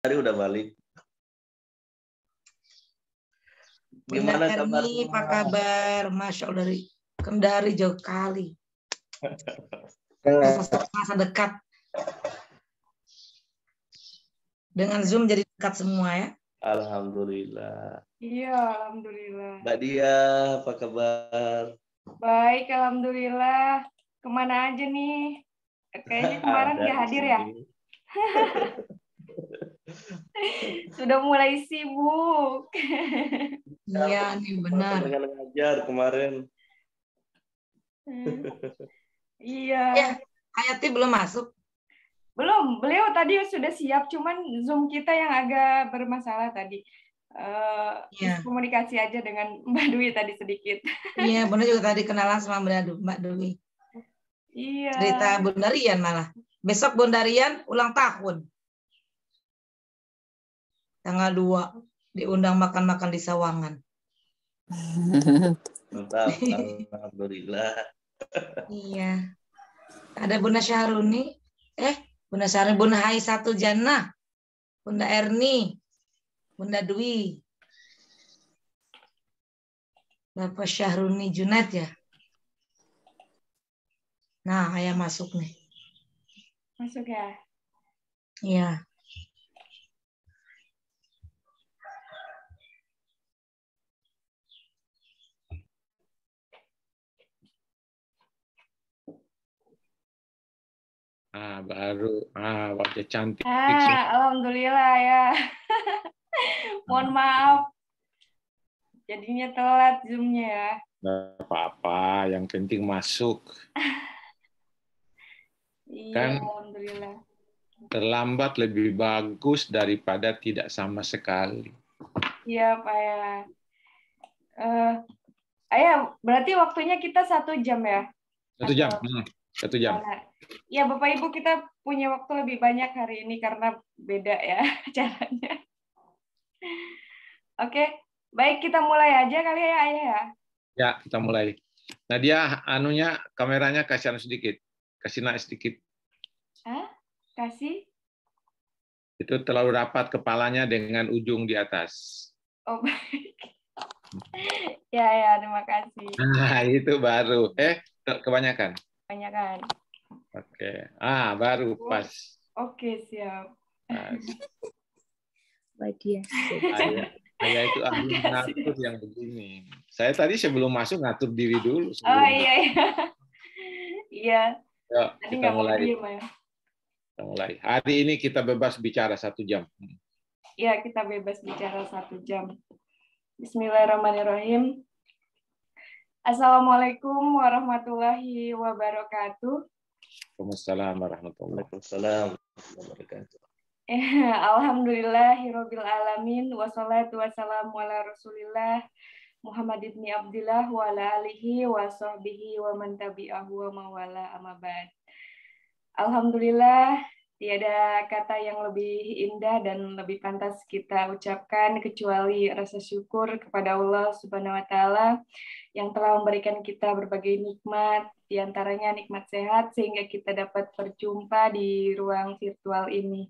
Hari udah balik. Bunda Gimana Erni, apa kabar? Masya Allah, dari Kendari jauh kali. Masa dekat. Dengan Zoom jadi dekat semua ya. Alhamdulillah. Iya, alhamdulillah. Mbak Dia, apa kabar? Baik, alhamdulillah. Kemana aja nih? Kayaknya kemarin nggak hadir ya? Sudah mulai sibuk. Iya nih benar. Dengan ngajar kemarin. Iya. Ya, Hayati belum masuk. Belum, beliau tadi sudah siap, cuman Zoom kita yang agak bermasalah tadi. Komunikasi aja dengan Mbak Dwi tadi sedikit. Iya, Bunda juga tadi kenalan sama Mbak Dwi. Iya. Cerita Bunda Rian malah. Besok Bunda Rian ulang tahun. Tanggal 2 diundang makan-makan di Sawangan. Mantap, alhamdulillah. Iya. Ada Bunda Syahruni. Bunda Syahruni, Bunda Hai Satu Jannah. Bunda Erni. Bunda Dwi. Bapak Syahruni Junaid ya. Nah, ayah masuk nih. Masuk ya? Iya. Baru. Wajah cantik. Alhamdulillah ya. Mohon maaf. Jadinya telat Zoom-nya ya. Nggak apa-apa, yang penting masuk. Iya, Kan alhamdulillah. terlambat lebih bagus daripada tidak sama sekali. Iya, Pak ya. Ayah, berarti waktunya kita 1 jam ya? 1 jam. 1 jam. Ya, Bapak Ibu, kita punya waktu lebih banyak hari ini karena beda ya caranya. Oke, baik, kita mulai aja kali ya, Ayah ya. Ya, kita mulai. Nadia, kameranya kasih sedikit. Kasih naik sedikit. Kasih? Itu terlalu rapat kepalanya dengan ujung di atas. Oh, baik. Ya, terima kasih. Nah, itu baru. Kebanyakan. Kebanyakan. Oke. Baru pas. Oke, siap. Pas. Baik ya. Saya itu ahli ngatur yang begini. Saya tadi sebelum masuk ngatur diri dulu. Oh iya. Iya. Yuk, tadi kita mulai. Ya. Kita mulai. Hari ini kita bebas bicara 1 jam. Iya, kita bebas bicara 1 jam. Bismillahirrahmanirrahim. Assalamualaikum warahmatullahi wabarakatuh. Waalaikumsalam warahmatullahi wabarakatuh. Alhamdulillahirabbil alamin wassalatu wassalamu ala Rasulillah Muhammad ibn Abdillah wa ala alihi wa sahbihi wa man tabi'ahu wa mawala amma ba'd. Alhamdulillah, tiada kata yang lebih indah dan lebih pantas kita ucapkan kecuali rasa syukur kepada Allah Subhanahu wa taala yang telah memberikan kita berbagai nikmat, di antaranya nikmat sehat sehingga kita dapat berjumpa di ruang virtual ini.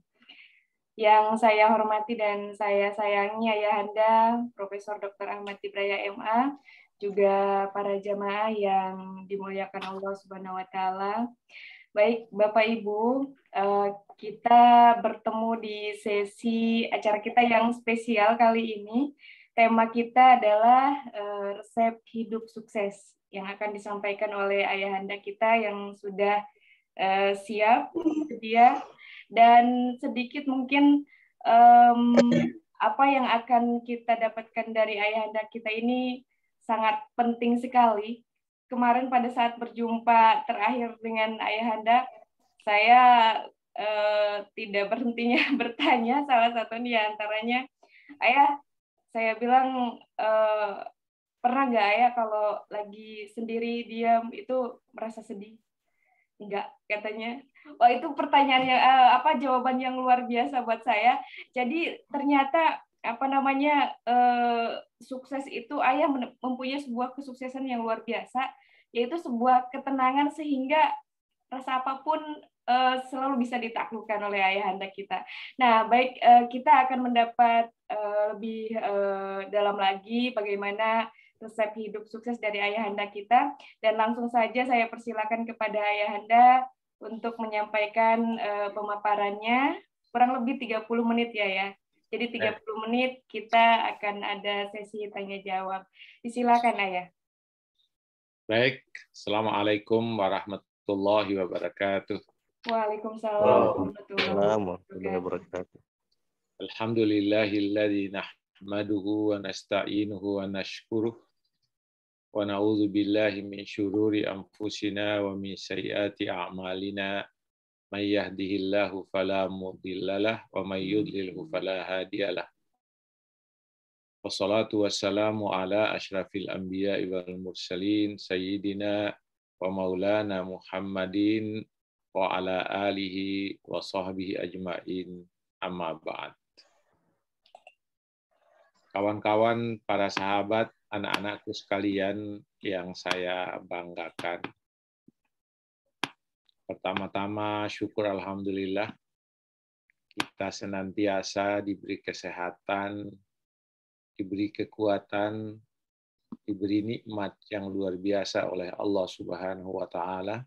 Yang saya hormati dan saya sayangi Ayahanda Profesor Dr. Ahmad Ibraya MA, juga para jamaah yang dimuliakan Allah Subhanahu wa taala. Baik, Bapak Ibu, kita bertemu di sesi acara kita yang spesial kali ini. Tema kita adalah resep hidup sukses yang akan disampaikan oleh Ayahanda kita yang sudah siap sedia. Dan sedikit mungkin apa yang akan kita dapatkan dari Ayahanda kita ini sangat penting sekali. Kemarin pada saat berjumpa terakhir dengan Ayahanda, saya tidak berhentinya bertanya, salah satu di antaranya, Ayah, saya bilang, pernah nggak Ayah kalau lagi sendiri diam itu merasa sedih? Enggak, katanya. Wah, itu pertanyaannya jawaban yang luar biasa buat saya. Jadi ternyata sukses itu Ayah mempunyai sebuah kesuksesan yang luar biasa, yaitu sebuah ketenangan sehingga rasa apapun selalu bisa ditaklukkan oleh ayahanda kita. Nah, baik, kita akan mendapat lebih dalam lagi bagaimana resep hidup sukses dari ayahanda kita, dan langsung saja saya persilakan kepada ayahanda untuk menyampaikan pemaparannya, kurang lebih 30 menit ya. Jadi 30 menit kita akan ada sesi tanya jawab. Disilakan ayah. Baik, Assalamualaikum warahmatullahi wabarakatuh. Waalaikumsalam warahmatullahi wabarakatuh. Alhamdulillahilladzi nahmaduhu wa nasta'inuhu wa nashkuruh wa na'udzu billahi min syururi anfusina wa min sayyiati a'malina may yahdihillahu fala mudhillalah wa may yudlilhu fala hadiyalah. Wassalatu wassalamu ala asyrafil anbiya'i wal mursalin sayyidina wa maulana Muhammadin wa ala alihi wa sahbihi ajma'in, amma ba'd. Kawan-kawan, para sahabat, anak-anakku sekalian yang saya banggakan. Pertama-tama syukur alhamdulillah kita senantiasa diberi kesehatan, diberi kekuatan, diberi nikmat yang luar biasa oleh Allah Subhanahu wa taala,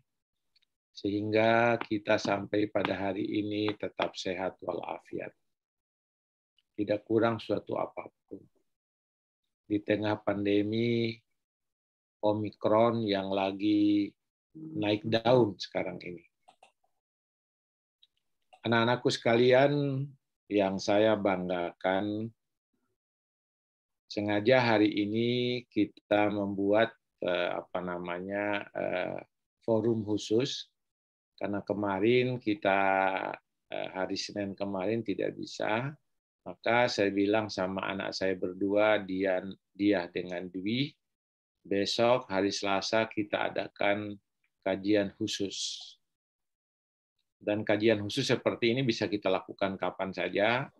sehingga kita sampai pada hari ini tetap sehat walafiat. Tidak kurang suatu apapun. Di tengah pandemi Omikron yang lagi naik daun sekarang ini. Anak-anakku sekalian yang saya banggakan, sengaja hari ini kita membuat forum khusus. Karena kemarin kita hari Senin kemarin tidak bisa, maka saya bilang sama anak saya berdua, Diah dengan Dwi, besok hari Selasa kita adakan kajian khusus. Dan kajian khusus seperti ini bisa kita lakukan kapan saja.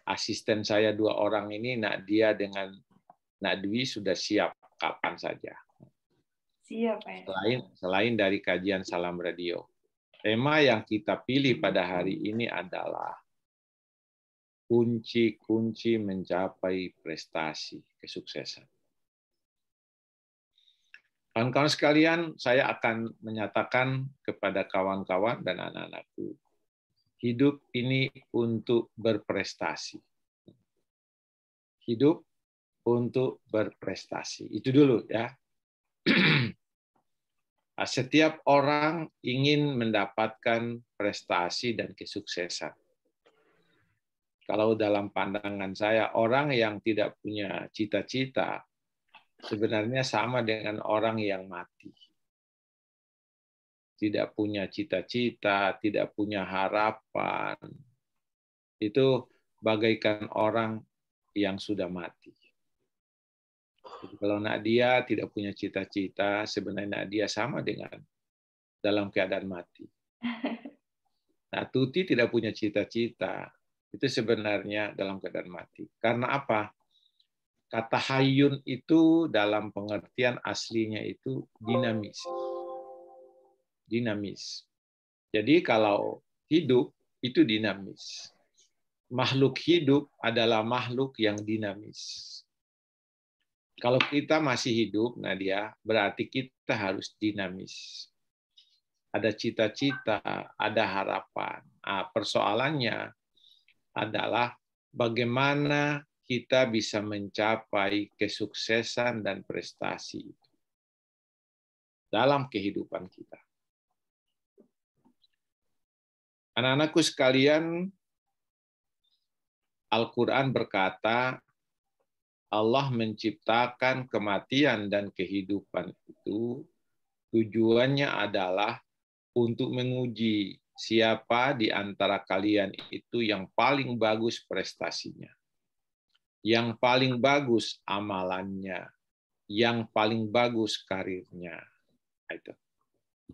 Asisten saya 2 orang ini, Nadia dengan Dwi, sudah siap kapan saja. Siap, Pak. Selain dari kajian Salam Radio. Tema yang kita pilih pada hari ini adalah kunci-kunci mencapai prestasi kesuksesan. Kawan-kawan sekalian, saya akan menyatakan kepada kawan-kawan dan anak-anakku, hidup ini untuk berprestasi. Hidup untuk berprestasi. Itu dulu ya. Setiap orang ingin mendapatkan prestasi dan kesuksesan. Kalau dalam pandangan saya, orang yang tidak punya cita-cita sebenarnya sama dengan orang yang mati. Tidak punya cita-cita, tidak punya harapan. Itu bagaikan orang yang sudah mati. Jadi kalau Nadia tidak punya cita-cita, sebenarnya Nadia sama dengan dalam keadaan mati. Nah, Tuti tidak punya cita-cita, itu sebenarnya dalam keadaan mati. Karena apa? Kata hayyun itu dalam pengertian aslinya itu dinamis. Dinamis. Jadi kalau hidup itu dinamis. Makhluk hidup adalah makhluk yang dinamis. Kalau kita masih hidup, Nadia, berarti kita harus dinamis. Ada cita-cita, ada harapan. Nah, persoalannya adalah bagaimana kita bisa mencapai kesuksesan dan prestasi dalam kehidupan kita. Anak-anakku sekalian, Al-Quran berkata, Allah menciptakan kematian dan kehidupan itu tujuannya adalah untuk menguji siapa di antara kalian itu yang paling bagus prestasinya, yang paling bagus amalannya, yang paling bagus karirnya.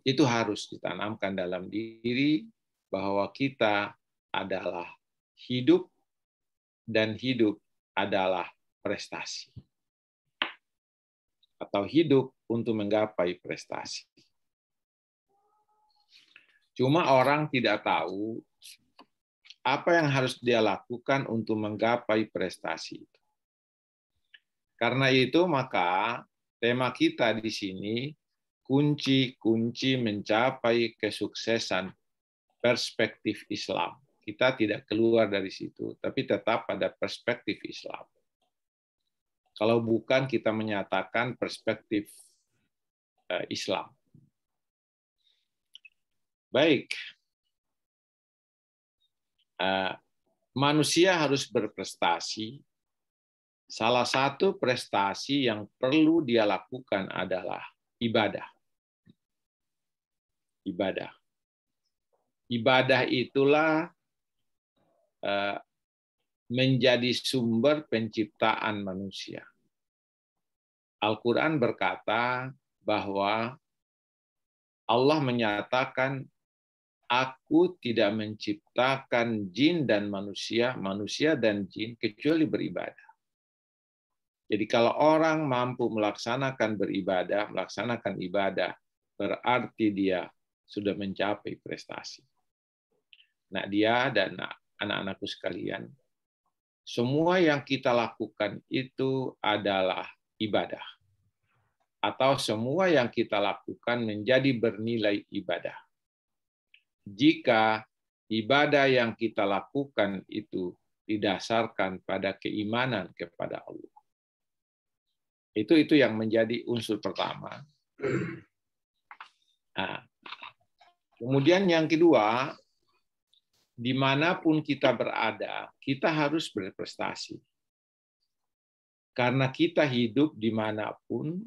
Itu harus ditanamkan dalam diri bahwa kita adalah hidup dan hidup adalah prestasi. Atau hidup untuk menggapai prestasi. Cuma orang tidak tahu apa yang harus dia lakukan untuk menggapai prestasi itu. Karena itu maka tema kita di sini kunci-kunci mencapai kesuksesan perspektif Islam. Kita tidak keluar dari situ, tapi tetap pada perspektif Islam. Kalau bukan kita menyatakan perspektif Islam. Baik. Manusia harus berprestasi. Salah satu prestasi yang perlu dia lakukan adalah ibadah. Ibadah. Ibadah itulah menjadi sumber penciptaan manusia. Al-Quran berkata bahwa Allah menyatakan, aku tidak menciptakan jin dan manusia, manusia dan jin, kecuali beribadah. Jadi kalau orang mampu melaksanakan ibadah, berarti dia sudah mencapai prestasi. Nah, dia dan anak-anakku sekalian, semua yang kita lakukan itu adalah ibadah. Atau semua yang kita lakukan menjadi bernilai ibadah. Jika ibadah yang kita lakukan itu didasarkan pada keimanan kepada Allah. Itu yang menjadi unsur pertama. Nah, kemudian yang kedua, dimanapun kita berada, kita harus berprestasi. Karena kita hidup dimanapun,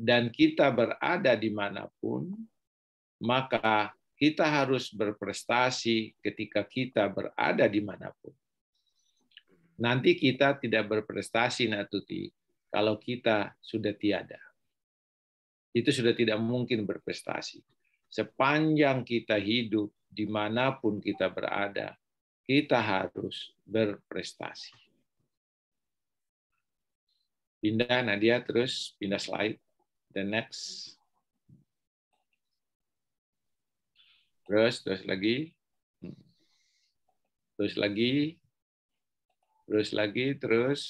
dan kita berada dimanapun, maka kita harus berprestasi ketika kita berada dimanapun. Nanti kita tidak berprestasi, Natuti, kalau kita sudah tiada. Itu sudah tidak mungkin berprestasi. Sepanjang kita hidup, dimanapun kita berada, kita harus berprestasi. Pindah, Nadia, terus pindah slide. The next. Terus lagi. Terus lagi. Terus.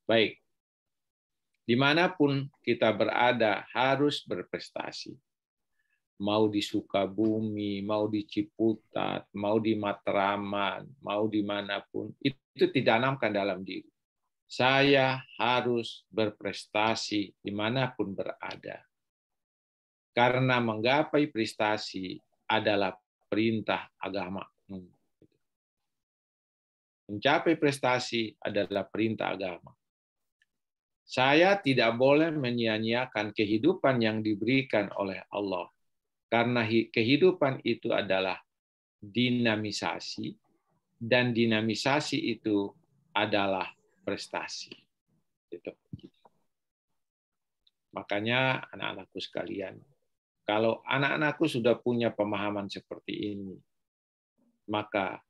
Baik. Dimanapun kita berada harus berprestasi. Mau di Sukabumi, mau di Ciputat, mau di Matraman, mau dimanapun, itu ditanamkan dalam diri. Saya harus berprestasi dimanapun berada. Karena menggapai prestasi adalah perintah agama. Mencapai prestasi adalah perintah agama. Saya tidak boleh menyia-nyiakan kehidupan yang diberikan oleh Allah. Karena kehidupan itu adalah dinamisasi, dan dinamisasi itu adalah prestasi. Makanya anak-anakku sekalian, kalau anak-anakku sudah punya pemahaman seperti ini, maka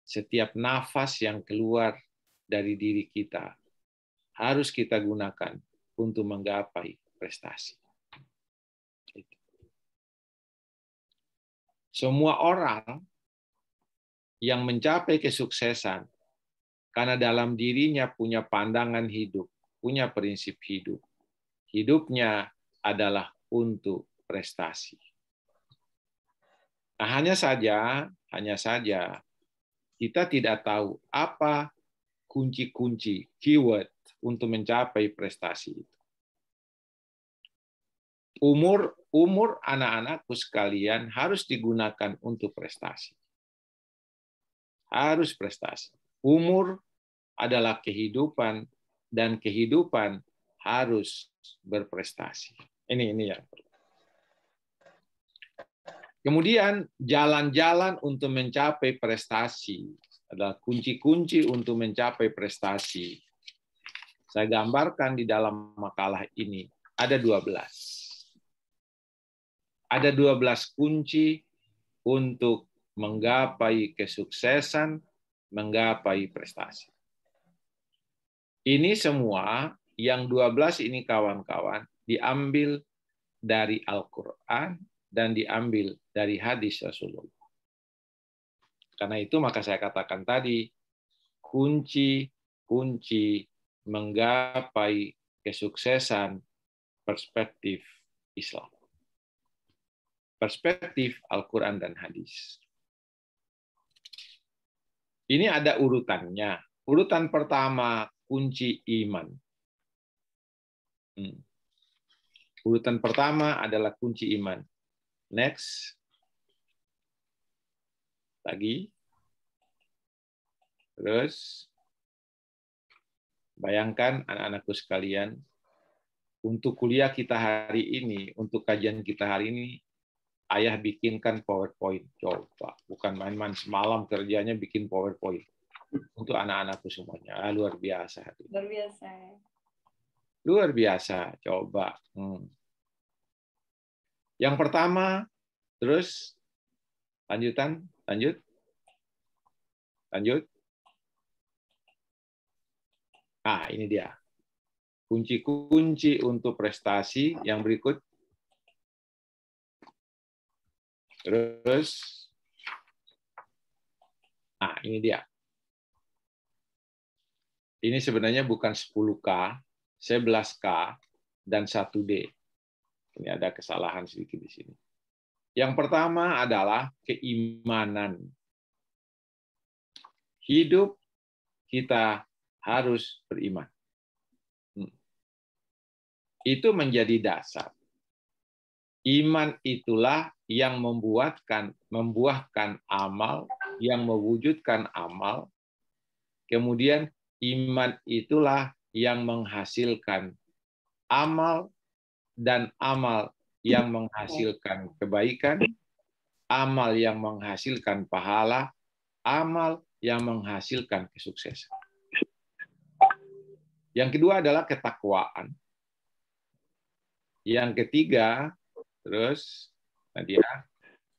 setiap nafas yang keluar dari diri kita harus kita gunakan untuk menggapai prestasi. Semua orang yang mencapai kesuksesan karena dalam dirinya punya pandangan hidup, punya prinsip hidup. Hidupnya adalah untuk prestasi. Nah, hanya saja kita tidak tahu apa kunci-kunci, keyword untuk mencapai prestasi itu. Umur anak-anakku sekalian harus digunakan untuk prestasi. Harus prestasi. Umur adalah kehidupan, dan kehidupan harus berprestasi. Ini yang perlu. Kemudian jalan-jalan untuk mencapai prestasi adalah kunci-kunci untuk mencapai prestasi. Saya gambarkan di dalam makalah ini ada 12. Ada 12 kunci untuk menggapai kesuksesan, menggapai prestasi. Ini semua yang 12 ini kawan-kawan diambil dari Al-Quran dan diambil dari hadis Rasulullah. Karena itu maka saya katakan tadi, kunci menggapai kesuksesan perspektif Islam. Perspektif Al-Quran dan hadis. Ini ada urutannya. Urutan pertama, kunci iman. Urutan pertama adalah kunci iman. Next. Lagi. Terus. Bayangkan anak-anakku sekalian, untuk kuliah kita hari ini, untuk kajian kita hari ini, ayah bikinkan PowerPoint. Coba, bukan main-main, semalam kerjanya bikin PowerPoint. Untuk anak-anakku semuanya. Luar biasa. Luar biasa. Luar biasa, coba. Yang pertama, terus lanjut. Ini dia. Kunci-kunci untuk prestasi yang berikut. Terus, ini dia. Ini sebenarnya bukan 10K, 11K, dan 1D. Ini ada kesalahan sedikit di sini. Yang pertama adalah keimanan. Hidup kita harus beriman. Itu menjadi dasar. Iman itulah yang membuahkan amal, yang mewujudkan amal. Kemudian iman itulah yang menghasilkan amal, dan amal yang menghasilkan kebaikan, amal yang menghasilkan pahala, amal yang menghasilkan kesuksesan. Yang kedua adalah ketakwaan. Yang ketiga, terus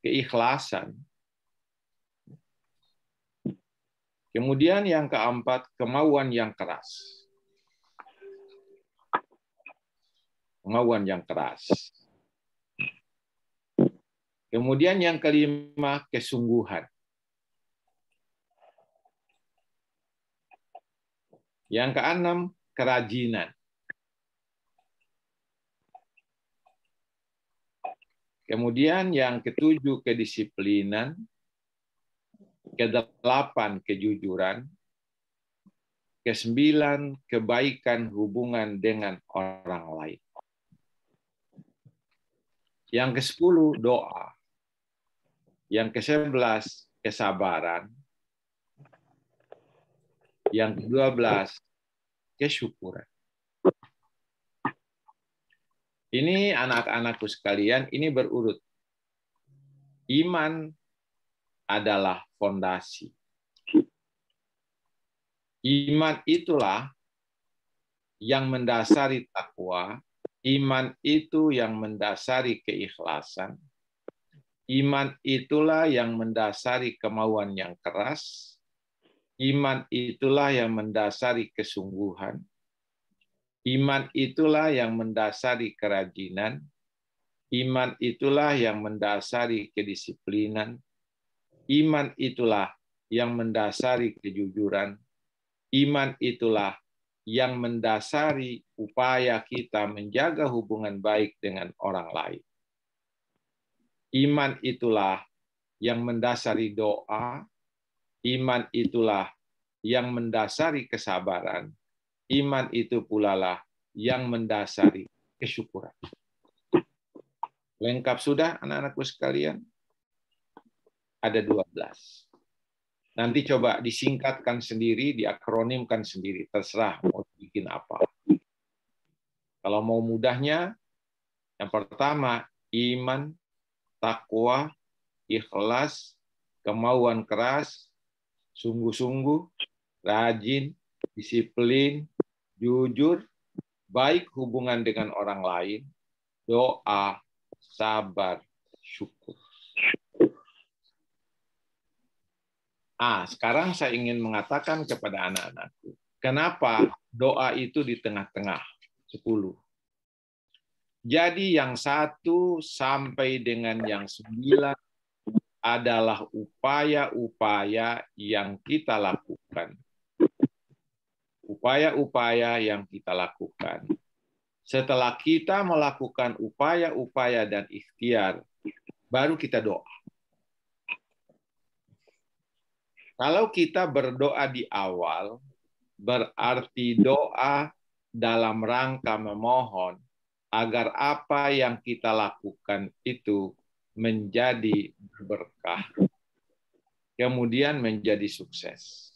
keikhlasan. Kemudian yang keempat, kemauan yang keras. Kemauan yang keras. Kemudian yang kelima, kesungguhan. Yang keenam, kerajinan. Kemudian yang ketujuh, kedisiplinan. Kedelapan, kejujuran. Kesembilan, kebaikan hubungan dengan orang lain. Yang ke-10, doa. Yang ke-11, kesabaran. Yang ke-12, kesyukuran. Ini anak-anakku sekalian, ini berurut. Iman adalah fondasi. Iman itulah yang mendasari takwa, iman itu yang mendasari keikhlasan, iman itulah yang mendasari kemauan yang keras, iman itulah yang mendasari kesungguhan, iman itulah yang mendasari kerajinan, iman itulah yang mendasari kedisiplinan, iman itulah yang mendasari kejujuran, iman itulah yang mendasari upaya kita menjaga hubungan baik dengan orang lain. Iman itulah yang mendasari doa, iman itulah yang mendasari kesabaran, iman itu pula lah yang mendasari kesyukuran. Lengkap sudah anak-anakku sekalian? Ada 12. Nanti coba disingkatkan sendiri, diakronimkan sendiri, terserah mau bikin apa. Kalau mau mudahnya, yang pertama, iman, takwa, ikhlas, kemauan keras, sungguh-sungguh, rajin, disiplin, jujur, baik hubungan dengan orang lain, doa, sabar, syukur. Sekarang saya ingin mengatakan kepada anak-anakku, kenapa doa itu di tengah-tengah 10? Jadi yang 1 sampai dengan yang 9 adalah upaya-upaya yang kita lakukan. Upaya-upaya yang kita lakukan. Setelah kita melakukan upaya-upaya dan ikhtiar, baru kita doa. Kalau kita berdoa di awal, berarti doa dalam rangka memohon agar apa yang kita lakukan itu menjadi berkah, kemudian menjadi sukses.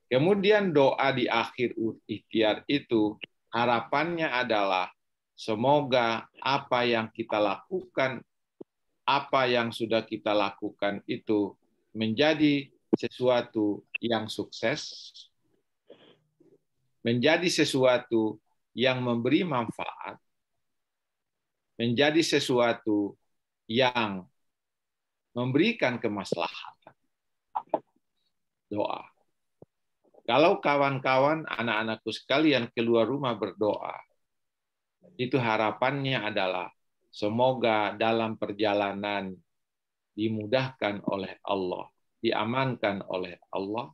Kemudian doa di akhir ikhtiar itu harapannya adalah semoga apa yang kita lakukan, apa yang sudah kita lakukan itu menjadi sesuatu yang sukses, menjadi sesuatu yang memberi manfaat, menjadi sesuatu yang memberikan kemaslahatan. Doa. Kalau kawan-kawan, anak-anakku sekalian keluar rumah berdoa, itu harapannya adalah semoga dalam perjalanan dimudahkan oleh Allah, diamankan oleh Allah.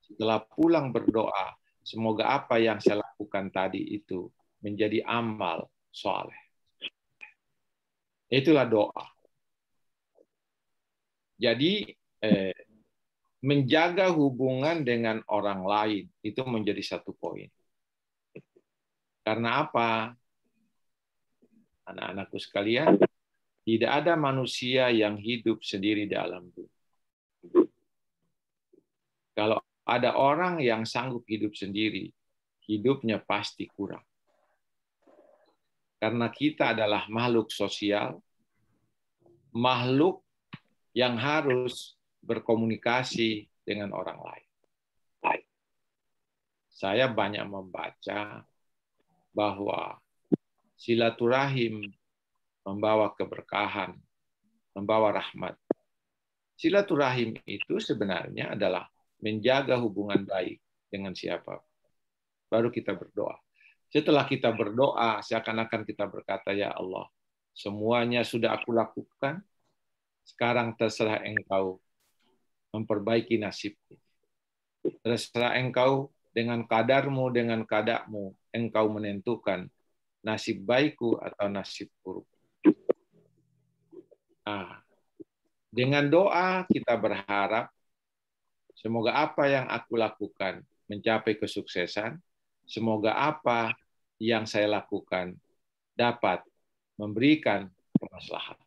Setelah pulang berdoa, semoga apa yang saya lakukan tadi itu menjadi amal soleh. Itulah doa. Jadi menjaga hubungan dengan orang lain itu menjadi satu poin. Karena apa? Anak-anakku sekalian, tidak ada manusia yang hidup sendiri di alam dunia. Kalau ada orang yang sanggup hidup sendiri, hidupnya pasti kurang. Karena kita adalah makhluk sosial, makhluk yang harus berkomunikasi dengan orang lain. Saya banyak membaca bahwa silaturahim membawa keberkahan, membawa rahmat. Silaturahim itu sebenarnya adalah menjaga hubungan baik dengan siapa. Baru kita berdoa. Setelah kita berdoa, seakan-akan kita berkata, ya Allah, semuanya sudah aku lakukan, sekarang terserah Engkau memperbaiki nasibku. Terserah Engkau dengan kadarmu, dengan kadakmu, Engkau menentukan nasib baikku atau nasib buruk. Dengan doa kita berharap semoga apa yang aku lakukan mencapai kesuksesan, semoga apa yang saya lakukan dapat memberikan kemaslahatan.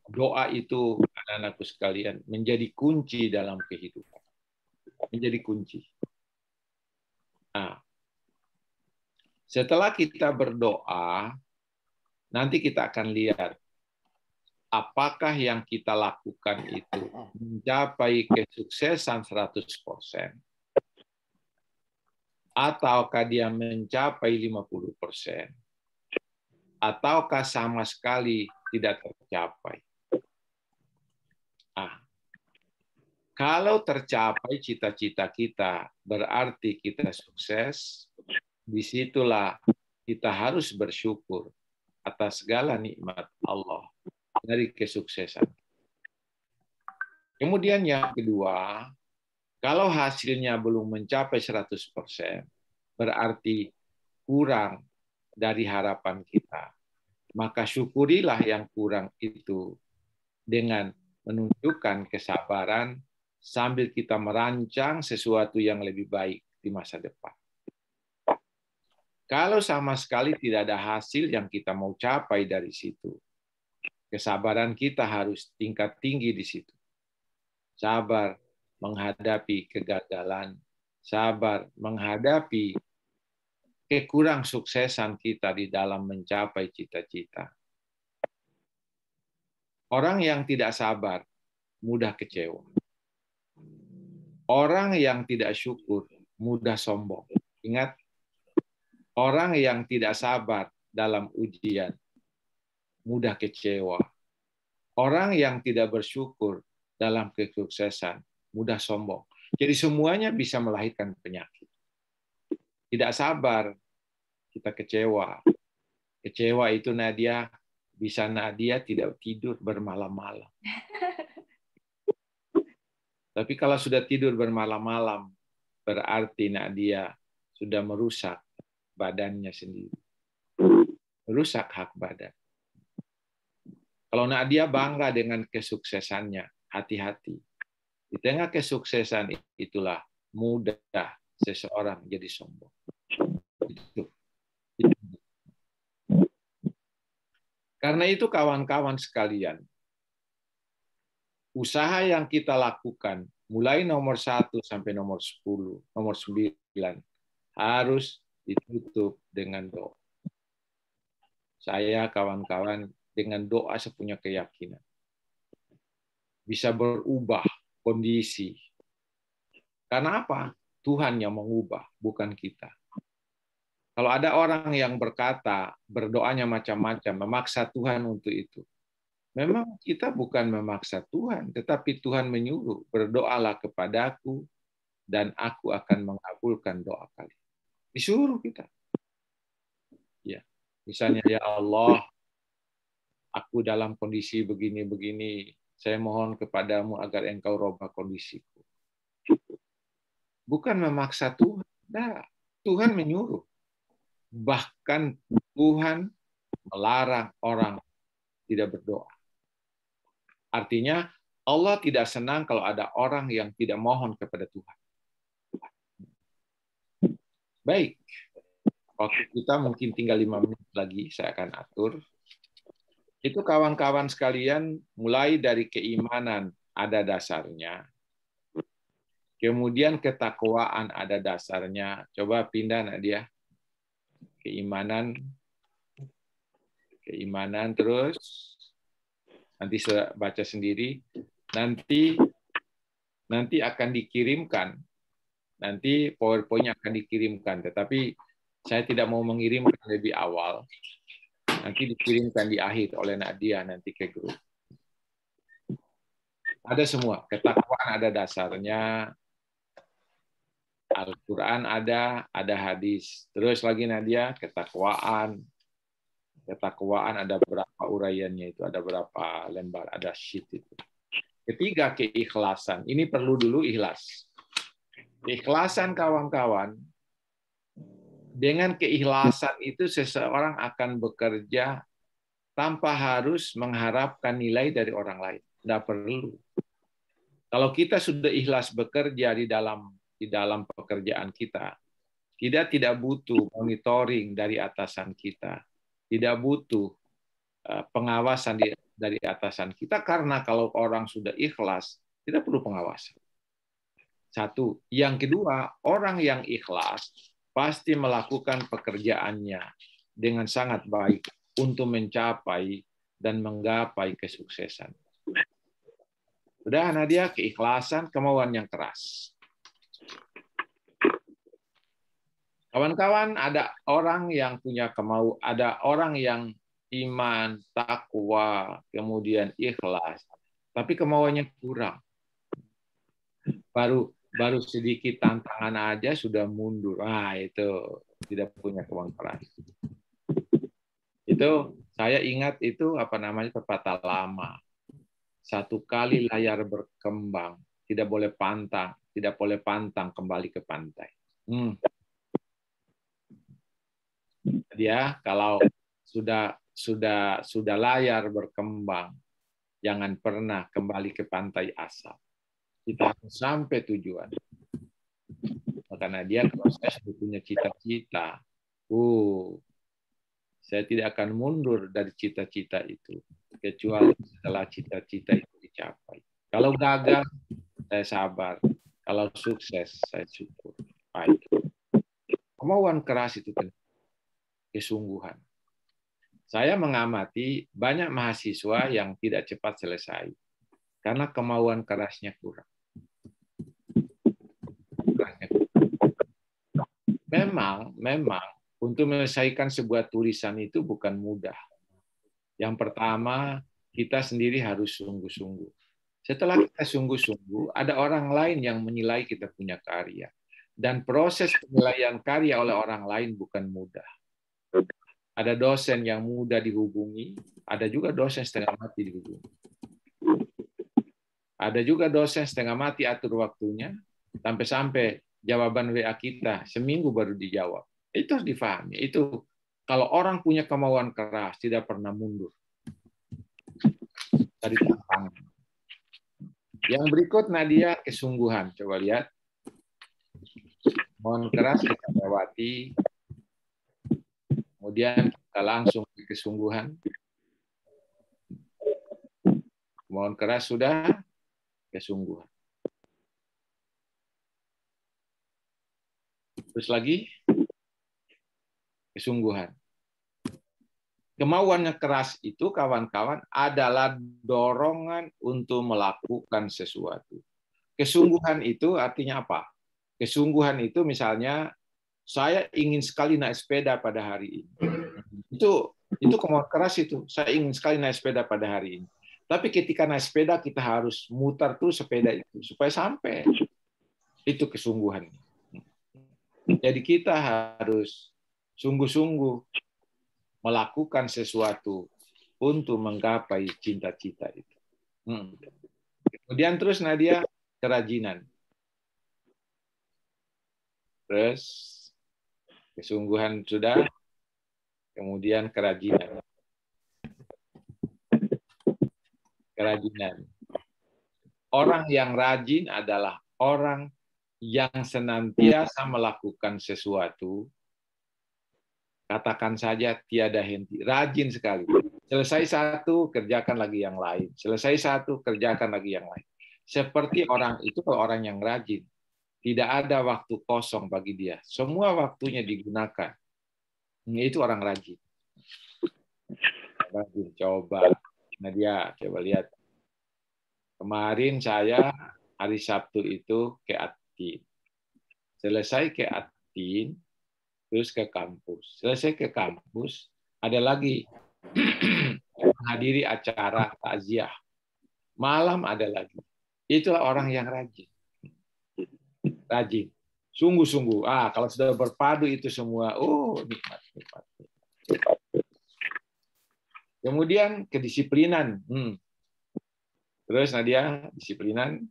Doa itu, anak-anakku sekalian, menjadi kunci dalam kehidupan. Menjadi kunci. Setelah kita berdoa, nanti kita akan lihat apakah yang kita lakukan itu mencapai kesuksesan 100%, ataukah dia mencapai 50%, ataukah sama sekali tidak tercapai. Kalau tercapai cita-cita kita, berarti kita sukses. Disitulah kita harus bersyukur atas segala nikmat Allah dari kesuksesan. Kemudian yang kedua, kalau hasilnya belum mencapai 100%, berarti kurang dari harapan kita. Maka syukurilah yang kurang itu dengan menunjukkan kesabaran sambil kita merancang sesuatu yang lebih baik di masa depan. Kalau sama sekali tidak ada hasil yang kita mau capai dari situ, kesabaran kita harus tingkat tinggi di situ. Sabar menghadapi kegagalan, sabar menghadapi kekurang suksesan kita di dalam mencapai cita-cita. Orang yang tidak sabar mudah kecewa. Orang yang tidak syukur mudah sombong. Ingat, orang yang tidak sabar dalam ujian mudah kecewa. Orang yang tidak bersyukur dalam kesuksesan mudah sombong. Jadi semuanya bisa melahirkan penyakit. Tidak sabar kita kecewa. Kecewa itu Nadia, bisa Nadia tidak tidur bermalam-malam. Tapi kalau sudah tidur bermalam-malam, berarti Nadia sudah merusak badannya sendiri. Merusak hak badan. Kalau Nadia bangga dengan kesuksesannya, hati-hati. Di tengah kesuksesan itulah mudah seseorang jadi sombong. Itu. Karena itu kawan-kawan sekalian, usaha yang kita lakukan mulai nomor 1 sampai nomor 10, nomor 9 harus ditutup dengan doa. Saya kawan-kawan dengan doa saya punya keyakinan bisa berubah kondisi. Karena apa? Tuhan yang mengubah, bukan kita. Kalau ada orang yang berkata, berdoanya macam-macam, memaksa Tuhan untuk itu. Memang kita bukan memaksa Tuhan, tetapi Tuhan menyuruh, berdoalah kepadaku, dan aku akan mengabulkan doa kalian. Disuruh kita. Ya, misalnya, ya Allah, aku dalam kondisi begini-begini, saya mohon kepadamu agar engkau rubah kondisiku. Bukan memaksa Tuhan. Nah, Tuhan menyuruh. Bahkan Tuhan melarang orang tidak berdoa. Artinya Allah tidak senang kalau ada orang yang tidak mohon kepada Tuhan. Baik, waktu kita mungkin tinggal 5 menit lagi, saya akan atur. Itu kawan-kawan sekalian, mulai dari keimanan ada dasarnya. Kemudian ketakwaan ada dasarnya. Coba pindah Nadia. Keimanan terus nanti saya baca sendiri, nanti akan dikirimkan, nanti PowerPoint-nya akan dikirimkan, tetapi saya tidak mau mengirimkan lebih awal, nanti dikirimkan di akhir oleh Nadia nanti ke grup. Ada semua, ketakwaan ada dasarnya, Al-Quran ada hadis. Terus lagi Nadia, ketakwaan ada berapa uraiannya itu, ada berapa lembar, ada sheet itu. Ketiga, keikhlasan. Ini perlu dulu ikhlas. Keikhlasan kawan-kawan, dengan keikhlasan itu seseorang akan bekerja tanpa harus mengharapkan nilai dari orang lain. Tidak perlu. Kalau kita sudah ikhlas bekerja di dalam pekerjaan kita, tidak butuh monitoring dari atasan kita, tidak butuh pengawasan dari atasan kita, karena kalau orang sudah ikhlas, tidak perlu pengawasan. Satu. Yang kedua, orang yang ikhlas pasti melakukan pekerjaannya dengan sangat baik untuk mencapai dan menggapai kesuksesan. Sudah Nadia, keikhlasan, kemauan yang keras. Kawan-kawan, ada orang yang punya ada orang yang iman, takwa, kemudian ikhlas, tapi kemauannya kurang. Baru sedikit tantangan aja sudah mundur. Itu tidak punya kemauan keras. Itu saya ingat itu pepatah lama. 1 kali layar berkembang, tidak boleh pantang kembali ke pantai. Dia kalau sudah layar berkembang, jangan pernah kembali ke pantai asal. Kita harus sampai tujuan. Karena dia, kalau saya sudah punya cita-cita, saya tidak akan mundur dari cita-cita itu, kecuali setelah cita-cita itu dicapai. Kalau gagal, saya sabar. Kalau sukses, saya syukur. Baik. Kemauan keras itu penting. Kesungguhan. Saya mengamati banyak mahasiswa yang tidak cepat selesai karena kemauan kerasnya kurang. Memang untuk menyelesaikan sebuah tulisan itu bukan mudah. Yang pertama, kita sendiri harus sungguh-sungguh. Setelah kita sungguh-sungguh, ada orang lain yang menilai kita punya karya. Dan proses penilaian karya oleh orang lain bukan mudah. Ada dosen yang mudah dihubungi, ada juga dosen setengah mati dihubungi. Ada juga dosen setengah mati atur waktunya, sampai-sampai jawaban WA kita seminggu baru dijawab. Itu harus difahami. Itu kalau orang punya kemauan keras, tidak pernah mundur dari tantangan. Yang berikut Nadia, kesungguhan. Coba lihat. Mohon keras kita lewati. Kemudian kita langsung ke kesungguhan. Mohon keras sudah, kesungguhan. Terus lagi, kesungguhan. Kemauannya keras itu, kawan-kawan, adalah dorongan untuk melakukan sesuatu. Kesungguhan itu artinya apa? Kesungguhan itu misalnya, saya ingin sekali naik sepeda pada hari ini. Itu kemauan keras itu. Saya ingin sekali naik sepeda pada hari ini. Tapi ketika naik sepeda, kita harus mutar tuh sepeda itu supaya sampai. Itu kesungguhan. Jadi kita harus sungguh-sungguh melakukan sesuatu untuk menggapai cita-cita itu. Kemudian terus Nadia, kerajinan. Terus kesungguhan sudah, kemudian kerajinan. Kerajinan. Orang yang rajin adalah orang yang senantiasa melakukan sesuatu, katakan saja tiada henti, rajin sekali. Selesai satu, kerjakan lagi yang lain. Selesai satu, kerjakan lagi yang lain. Seperti orang itu, kalau orang yang rajin, tidak ada waktu kosong bagi dia. Semua waktunya digunakan. Itu orang rajin. Rajin, coba. Nadia, coba lihat. Kemarin saya hari Sabtu itu ke Atin. Selesai ke Atin, terus ke kampus. Selesai ke kampus, ada lagi menghadiri acara takziah. Malam ada lagi. Itulah orang yang rajin. Rajin. Sungguh-sungguh. Kalau sudah berpadu itu semua, nikmat, nikmat. Kemudian kedisiplinan. Terus Nadia, disiplinan.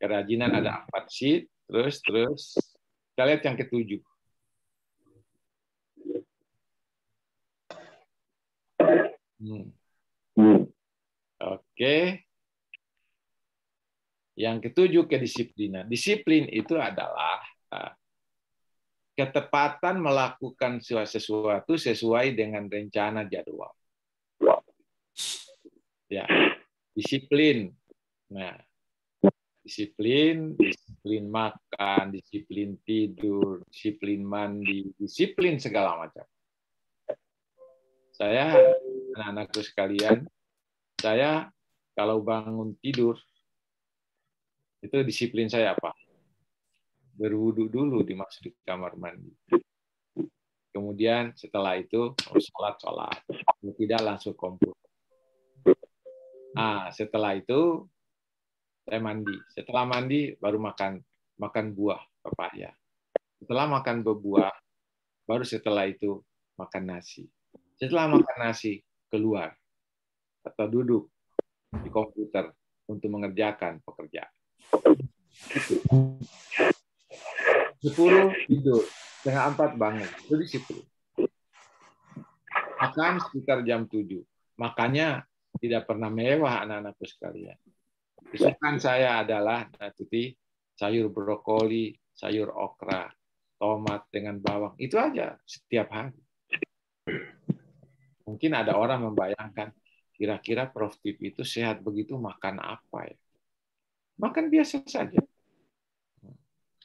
Kerajinan ada 4 sheet. Terus. Kita lihat yang ke-7. Oke. Yang ke-7, kedisiplinan. Disiplin itu adalah ketepatan melakukan sesuatu sesuai dengan rencana jadwal. Ya, disiplin. Nah, disiplin makan, disiplin tidur, disiplin mandi, disiplin segala macam. Saya, anak-anakku sekalian, saya kalau bangun tidur, itu disiplin saya apa? Berwudu dulu dimasuk di kamar mandi. Kemudian setelah itu sholat. Kalau tidak langsung komputer. Setelah itu saya mandi. Setelah mandi baru makan buah pepaya. Setelah makan buah, baru setelah itu makan nasi. Setelah makan nasi keluar atau duduk di komputer untuk mengerjakan pekerjaan. 10 tidur, 3:30 bangun. Itu disiplin. Makan sekitar jam 7. Makanya tidak pernah mewah anak-anakku sekalian. Kesukaan saya adalah sayur brokoli, sayur okra, tomat dengan bawang. Itu aja setiap hari. Mungkin ada orang membayangkan, kira-kira Prof. Tip itu sehat begitu makan apa ya? Makan biasa saja.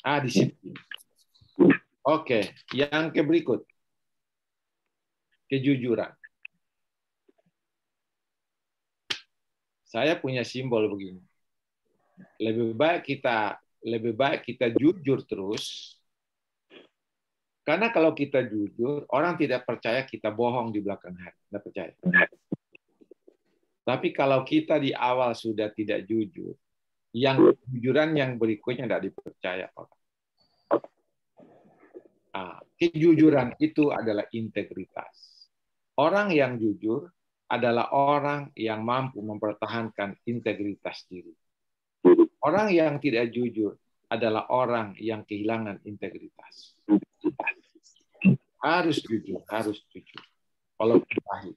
Disiplin. Oke, yang berikut. Kejujuran. Saya punya simbol begini. Lebih baik kita jujur terus. Karena kalau kita jujur, orang tidak percaya kita bohong di belakang hari. Tidak percaya. Tapi kalau kita di awal sudah tidak jujur, yang kejujuran yang berikutnya tidak dipercaya orang. Kejujuran itu adalah integritas. Orang yang jujur adalah orang yang mampu mempertahankan integritas diri. Orang yang tidak jujur adalah orang yang kehilangan integritas. Harus jujur, harus jujur. Kalau kita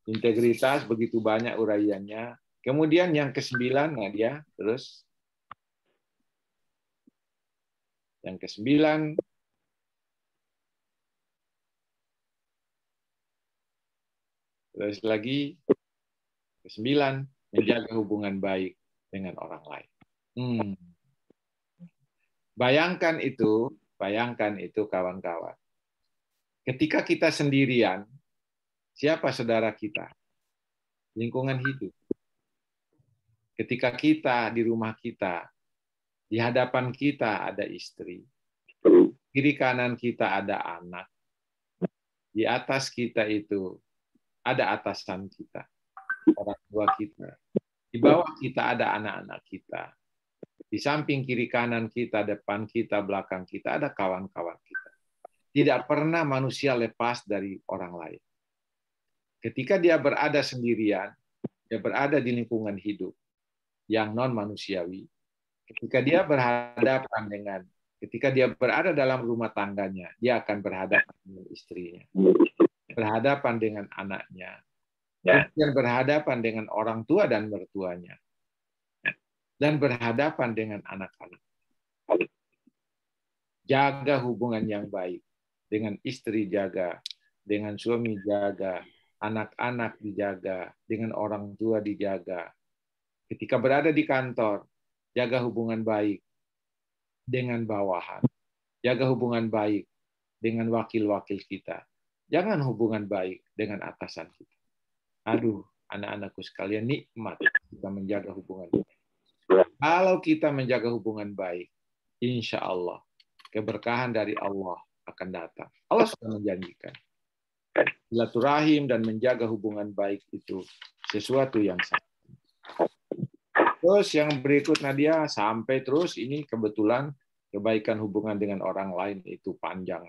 integritas begitu banyak uraiannya. Kemudian yang ke-9, Nadia, terus. Yang ke-9, terus lagi ke-9, menjaga hubungan baik dengan orang lain. Bayangkan itu kawan-kawan. Ketika kita sendirian, siapa saudara kita? Lingkungan hidup. Ketika kita di rumah kita, di hadapan kita ada istri, kiri kanan kita ada anak, di atas kita itu ada atasan kita, orang tua kita, di bawah kita ada anak-anak kita, di samping kiri kanan kita, depan kita, belakang kita ada kawan-kawan kita. Tidak pernah manusia lepas dari orang lain. Ketika dia berada sendirian, dia berada di lingkungan hidup yang non-manusiawi. Ketika dia berada dalam rumah tangganya, dia akan berhadapan dengan istrinya, berhadapan dengan anaknya, dan berhadapan dengan orang tua dan mertuanya, dan berhadapan dengan anak-anak. Jaga hubungan yang baik. Dengan istri jaga, dengan suami jaga, anak-anak dijaga, dengan orang tua dijaga. Ketika berada di kantor, jaga hubungan baik dengan bawahan. Jaga hubungan baik dengan wakil-wakil kita. Jangan hubungan baik dengan atasan kita. Aduh, anak-anakku sekalian, nikmat kita menjaga hubungan baik. Kalau kita menjaga hubungan baik, insya Allah, keberkahan dari Allah akan datang. Allah sudah menjanjikan. Silaturahim dan menjaga hubungan baik itu sesuatu yang sah. Terus yang berikut Nadia, sampai terus ini kebetulan kebaikan hubungan dengan orang lain itu panjang.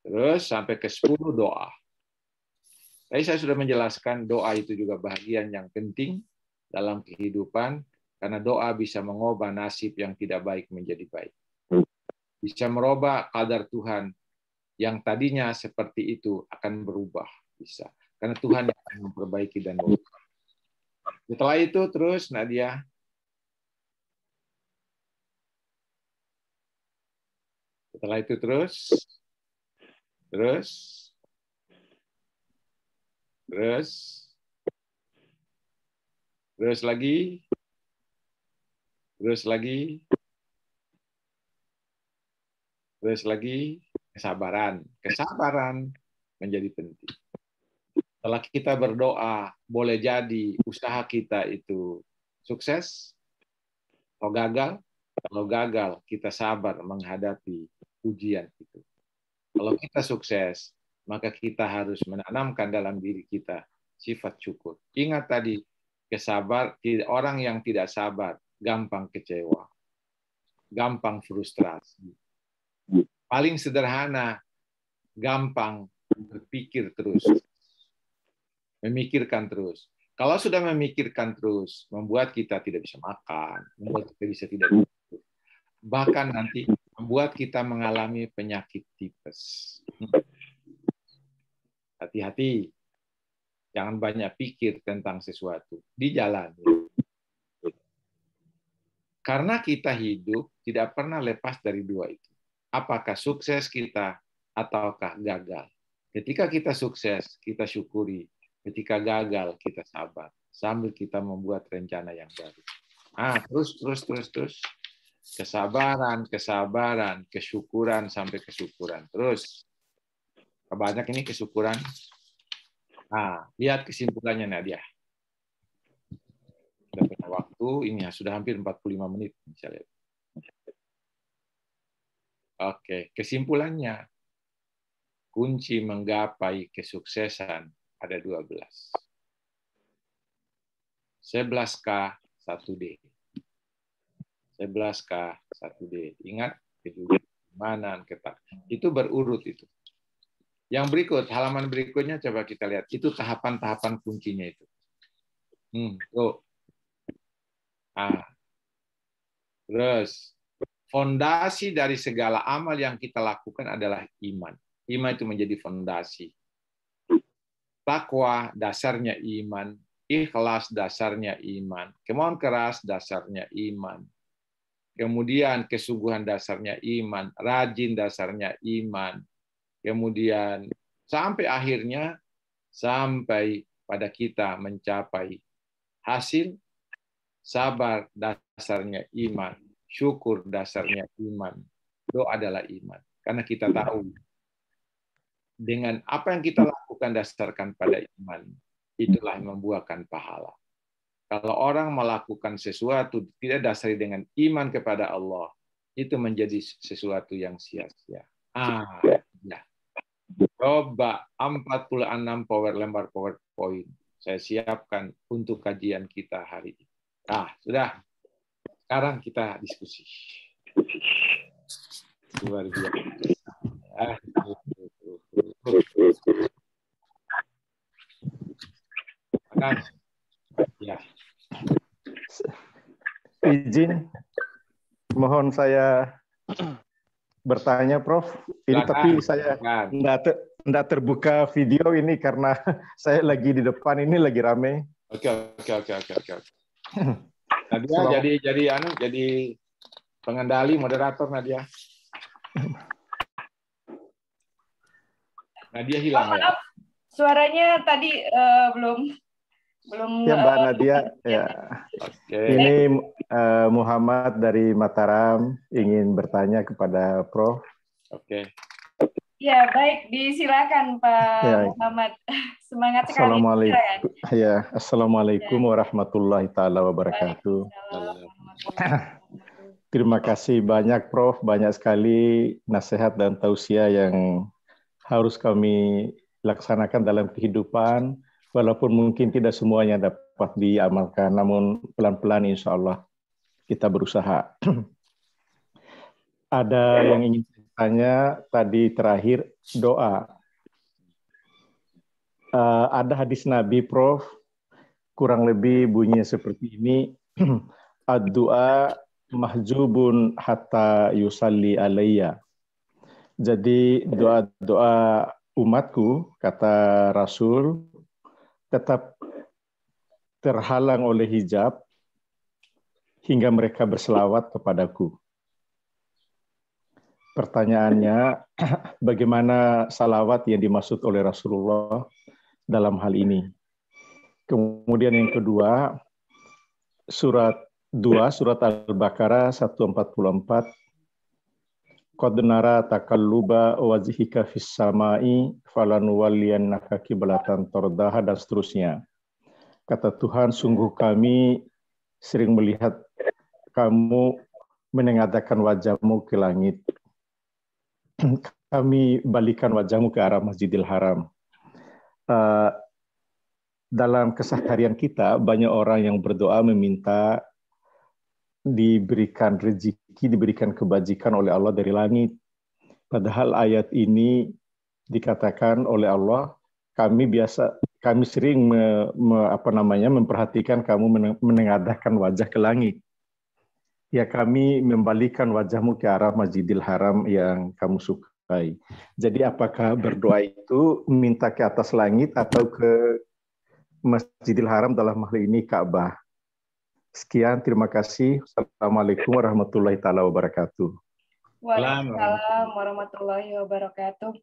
Terus sampai ke-10 doa. Tadi saya sudah menjelaskan doa itu juga bagian yang penting dalam kehidupan, karena doa bisa mengubah nasib yang tidak baik menjadi baik. Bisa merubah qadar Tuhan yang tadinya seperti itu akan berubah. Bisa. Karena Tuhan yang akan memperbaiki dan merubah. Setelah itu terus Nadia. Setelah itu terus lagi, kesabaran. Kesabaran menjadi penting. Setelah kita berdoa, boleh jadi usaha kita itu sukses atau gagal. Kalau gagal, kita sabar menghadapi ujian itu. Kalau kita sukses, maka kita harus menanamkan dalam diri kita sifat syukur. Ingat tadi, orang yang tidak sabar gampang kecewa, gampang frustrasi. Paling sederhana, gampang berpikir terus, memikirkan terus. Kalau sudah memikirkan terus, membuat kita tidak bisa makan, membuat kita bisa tidak tidur. Bahkan nanti membuat kita mengalami penyakit tipes. Hati-hati, jangan banyak pikir tentang sesuatu di jalan. Karena kita hidup tidak pernah lepas dari dua itu. Apakah sukses kita ataukah gagal. Ketika kita sukses, kita syukuri. Ketika gagal, kita sabar. Sambil kita membuat rencana yang baru. Terus. Kesabaran, kesyukuran, sampai kesyukuran. Terus. Banyak ini kesyukuran. Lihat kesimpulannya, Nadia. Sudah punya waktu, ini sudah hampir 45 menit. Misalnya. Oke, kesimpulannya. Kunci menggapai kesuksesan ada 12. 11K, 1D. 11K 1D. Ingat, keimanan, itu berurut itu. Yang berikut, halaman berikutnya coba kita lihat. Itu tahapan-tahapan kuncinya itu. Tuh. Terus, fondasi dari segala amal yang kita lakukan adalah iman. Iman itu menjadi fondasi. Takwa dasarnya iman. Ikhlas dasarnya iman. Kemauan keras dasarnya iman. Kemudian kesungguhan dasarnya iman. Rajin dasarnya iman. Kemudian sampai akhirnya, sampai pada kita mencapai hasil, sabar dasarnya iman, syukur dasarnya iman, doa adalah iman. Karena kita tahu dengan apa yang kita lakukan dasarkan pada iman, itulah yang membuahkan pahala. Kalau orang melakukan sesuatu tidak dasari dengan iman kepada Allah, itu menjadi sesuatu yang sia-sia. Ya. Coba 46 lembar PowerPoint saya siapkan untuk kajian kita hari ini. Sudah. Sekarang kita diskusi. Luar biasa. Ya. Izin, mohon saya bertanya, Prof. Ini tapi saya enggak terbuka video ini karena saya lagi di depan, ini lagi rame. Oke. Nadia jadi pengendali moderator Nadia. Nadia hilang ya. Suaranya tadi belum ya Mbak Nadia ya. Ini Muhammad dari Mataram ingin bertanya kepada Prof. Oke. Ya, baik, disilakan Pak Muhammad. Semangat sekali. Assalamualaikum. Assalamualaikum warahmatullahi taala wabarakatuh. Terima kasih banyak Prof, banyak sekali nasihat dan tausiah yang harus kami laksanakan dalam kehidupan, walaupun mungkin tidak semuanya dapat diamalkan, namun pelan-pelan insya Allah kita berusaha. Ada yang ingin saya tanya tadi terakhir, doa. Ada hadis Nabi, Prof, kurang lebih bunyinya seperti ini, ad-du'a mahjubun hatta yusalli alayya. Jadi doa-doa umatku, kata Rasul, tetap terhalang oleh hijab hingga mereka berselawat kepadaku. Pertanyaannya, bagaimana salawat yang dimaksud oleh Rasulullah dalam hal ini? Kemudian yang kedua, surat Al-Baqarah 144, qad nara takalluba wajhika fis samai falanuwalliyannaka qiblatan tardaha, dan seterusnya. Kata Tuhan, sungguh kami sering melihat kamu menengadahkan wajahmu ke langit. Kami balikan wajahmu ke arah Masjidil Haram. Dalam keseharian kita, banyak orang yang berdoa meminta diberikan rezeki, diberikan kebajikan oleh Allah dari langit. Padahal ayat ini dikatakan oleh Allah, kami sering memperhatikan kamu menengadahkan wajah ke langit. Ya, kami membalikan wajahmu ke arah Masjidil Haram yang kamu sukai. Jadi apakah berdoa itu minta ke atas langit atau ke Masjidil Haram, dalam hal ini Ka'bah? Sekian, terima kasih. Assalamualaikum warahmatullahi taala wabarakatuh. Waalaikumsalam warahmatullahi wabarakatuh.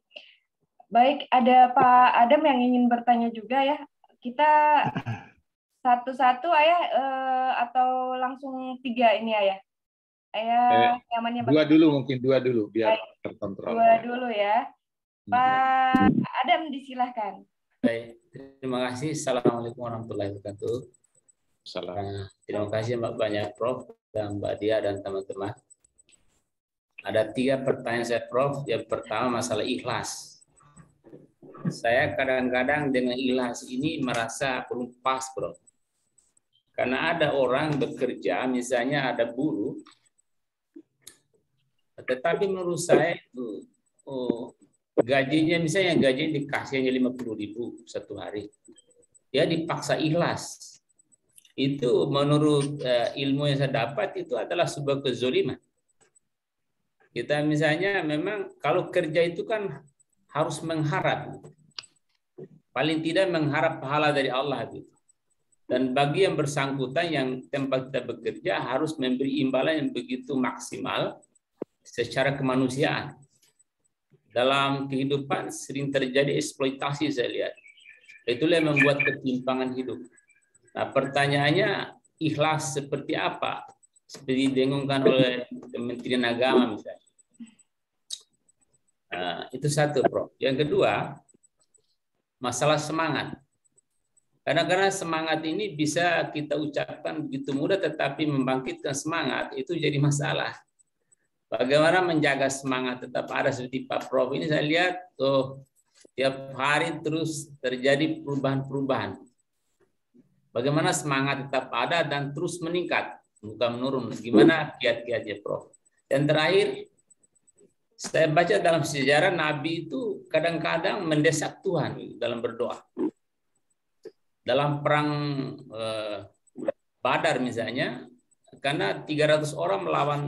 Baik, ada Pak Adam yang ingin bertanya juga ya. Kita satu-satu Ayah atau langsung 3 ini Ayah? Ayah nyamannya dua dulu biar terkontrol. 2 dulu ya. Pak Adam disilahkan. Baik, terima kasih. Assalamualaikum warahmatullahi wabarakatuh. Terima kasih banyak Prof dan Mbak Dia dan teman-teman. Ada 3 pertanyaan saya, Prof. Yang pertama masalah ikhlas. Saya kadang-kadang dengan ikhlas ini merasa belum pas, Prof. Karena ada orang bekerja, misalnya ada buruh, Tetapi menurut saya itu gajinya, misalnya gajinya dikasih hanya 50.000 satu hari, dia dipaksa ikhlas. Itu menurut ilmu yang saya dapat itu adalah sebuah kezoliman. Kita misalnya memang kalau kerja itu kan harus mengharap, paling tidak mengharap pahala dari Allah gitu. Dan bagi yang bersangkutan yang tempat kita bekerja harus memberi imbalan yang begitu maksimal secara kemanusiaan. Dalam kehidupan sering terjadi eksploitasi, saya lihat. Itulah yang membuat ketimpangan hidup. Nah, pertanyaannya, ikhlas seperti apa? Seperti didengungkan oleh Kementerian Agama misalnya. Nah, itu satu, Prof. Yang kedua, masalah semangat. Kadang-kadang semangat ini bisa kita ucapkan begitu mudah, tetapi membangkitkan semangat itu jadi masalah. Bagaimana menjaga semangat tetap ada seperti Pak Prof ini, saya lihat tiap hari terus terjadi perubahan-perubahan. Bagaimana semangat tetap ada dan terus meningkat, bukan menurun. Gimana kiat-kiatnya, Prof? Dan terakhir, saya baca dalam sejarah Nabi itu kadang-kadang mendesak Tuhan dalam berdoa. Dalam perang Badar misalnya, karena 300 orang melawan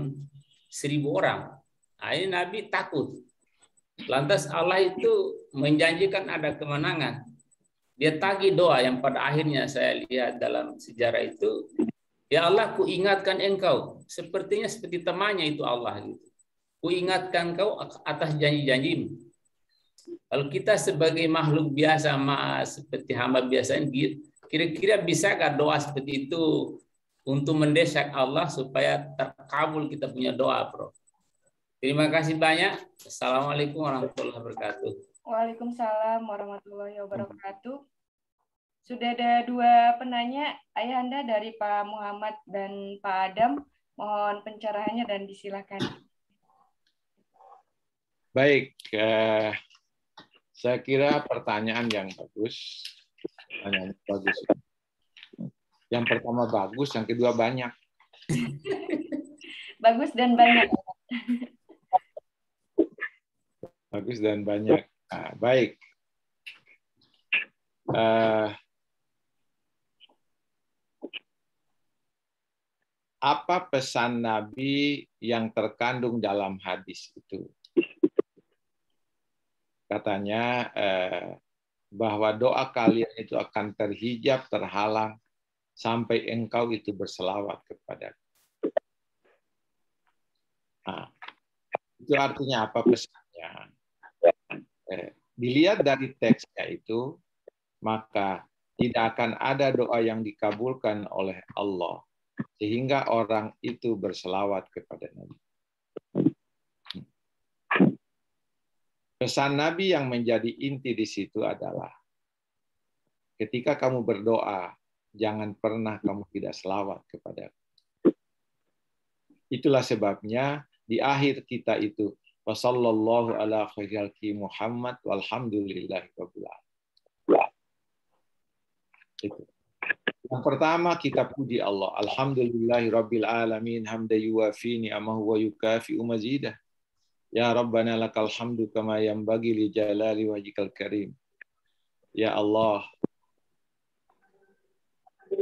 1.000 orang. Nah, ini Nabi takut. Lantas Allah itu menjanjikan ada kemenangan. Dia tagih doa yang pada akhirnya saya lihat dalam sejarah itu, ya Allah, ku ingatkan engkau. Sepertinya seperti temannya itu Allah. Gitu. Ku ingatkan engkau atas janji-janjimu. Kalau kita sebagai makhluk biasa, seperti hamba biasa, kira-kira bisakah doa seperti itu untuk mendesak Allah supaya terkabul kita punya doa, Prof? Terima kasih banyak. Assalamualaikum warahmatullahi wabarakatuh. Waalaikumsalam warahmatullahi wabarakatuh. Sudah ada 2 penanya, Ayahanda dari Pak Muhammad dan Pak Adam. Mohon pencerahannya dan disilakan. Baik, saya kira pertanyaan yang bagus. Pertanyaan bagus. Yang pertama bagus, yang kedua banyak. Bagus dan banyak. Bagus dan banyak. Nah, baik. Apa pesan Nabi yang terkandung dalam hadis itu? Katanya bahwa doa kalian itu akan terhijab, terhalang, sampai engkau itu berselawat kepada. Nah, itu artinya apa pesannya? Dilihat dari teksnya itu, maka tidak akan ada doa yang dikabulkan oleh Allah sehingga orang itu berselawat kepada Nabi. Pesan Nabi yang menjadi inti di situ adalah ketika kamu berdoa, jangan pernah kamu tidak selawat kepada. Itulah sebabnya di akhir kita itu Wassallallahu ala khairil Muhammad walhamdulillahi rabbil alamin. Yang pertama kita puji Allah. Alhamdulillahi rabbil alamin hamda yuwafi ni'amahu wa yukafi'u mazidah. Ya Rabbana lakal hamdu kama yanbaghi li jalali wajhikal karim. Ya Allah,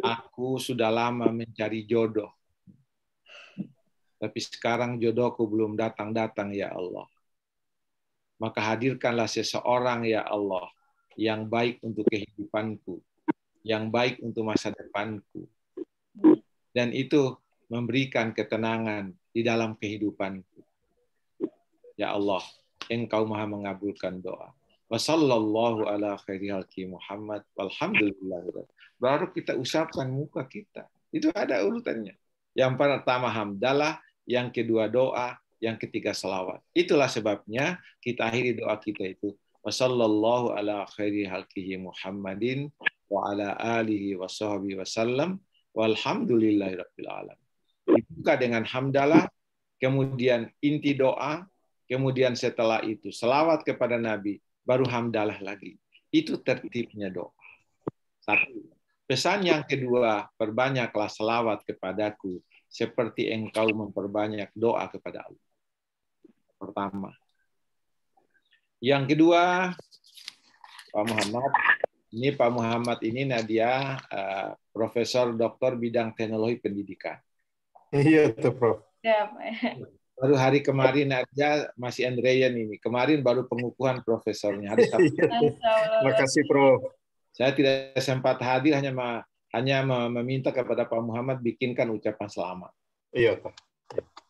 aku sudah lama mencari jodoh. Tapi sekarang jodohku belum datang-datang, ya Allah. Maka hadirkanlah seseorang, ya Allah, yang baik untuk kehidupanku, yang baik untuk masa depanku. Dan itu memberikan ketenangan di dalam kehidupanku. Ya Allah, Engkau Maha mengabulkan doa. Wassallallahu ala khairil Muhammad walhamdulillah. Baru kita usapkan muka kita. Itu ada urutannya. Yang pertama hamdalah, yang kedua doa, yang ketiga selawat. Itulah sebabnya kita akhiri doa kita itu. Wassallallahu ala khairi halqihi Muhammadin wa ala alihi wa sahbihi wasallam walhamdulillahi rabbil alamin. Dibuka dengan hamdalah, kemudian inti doa, kemudian setelah itu selawat kepada Nabi, baru hamdalah lagi. Itu tertibnya doa. Satu. Pesan yang kedua, perbanyaklah selawat kepadaku seperti engkau memperbanyak doa kepada Allah. pertama. Yang kedua, Pak Muhammad. Ini Pak Muhammad ini Nadia, Profesor Doktor bidang teknologi pendidikan. Iya tuh, Prof. Ya, Baru hari kemarin Nadia masih Andrean ini. Kemarin baru pengukuhan profesornya. Hari Sabtu. Terima kasih, Prof. Saya tidak sempat hadir, hanya meminta kepada Pak Muhammad bikinkan ucapan selamat. Iya, Pak.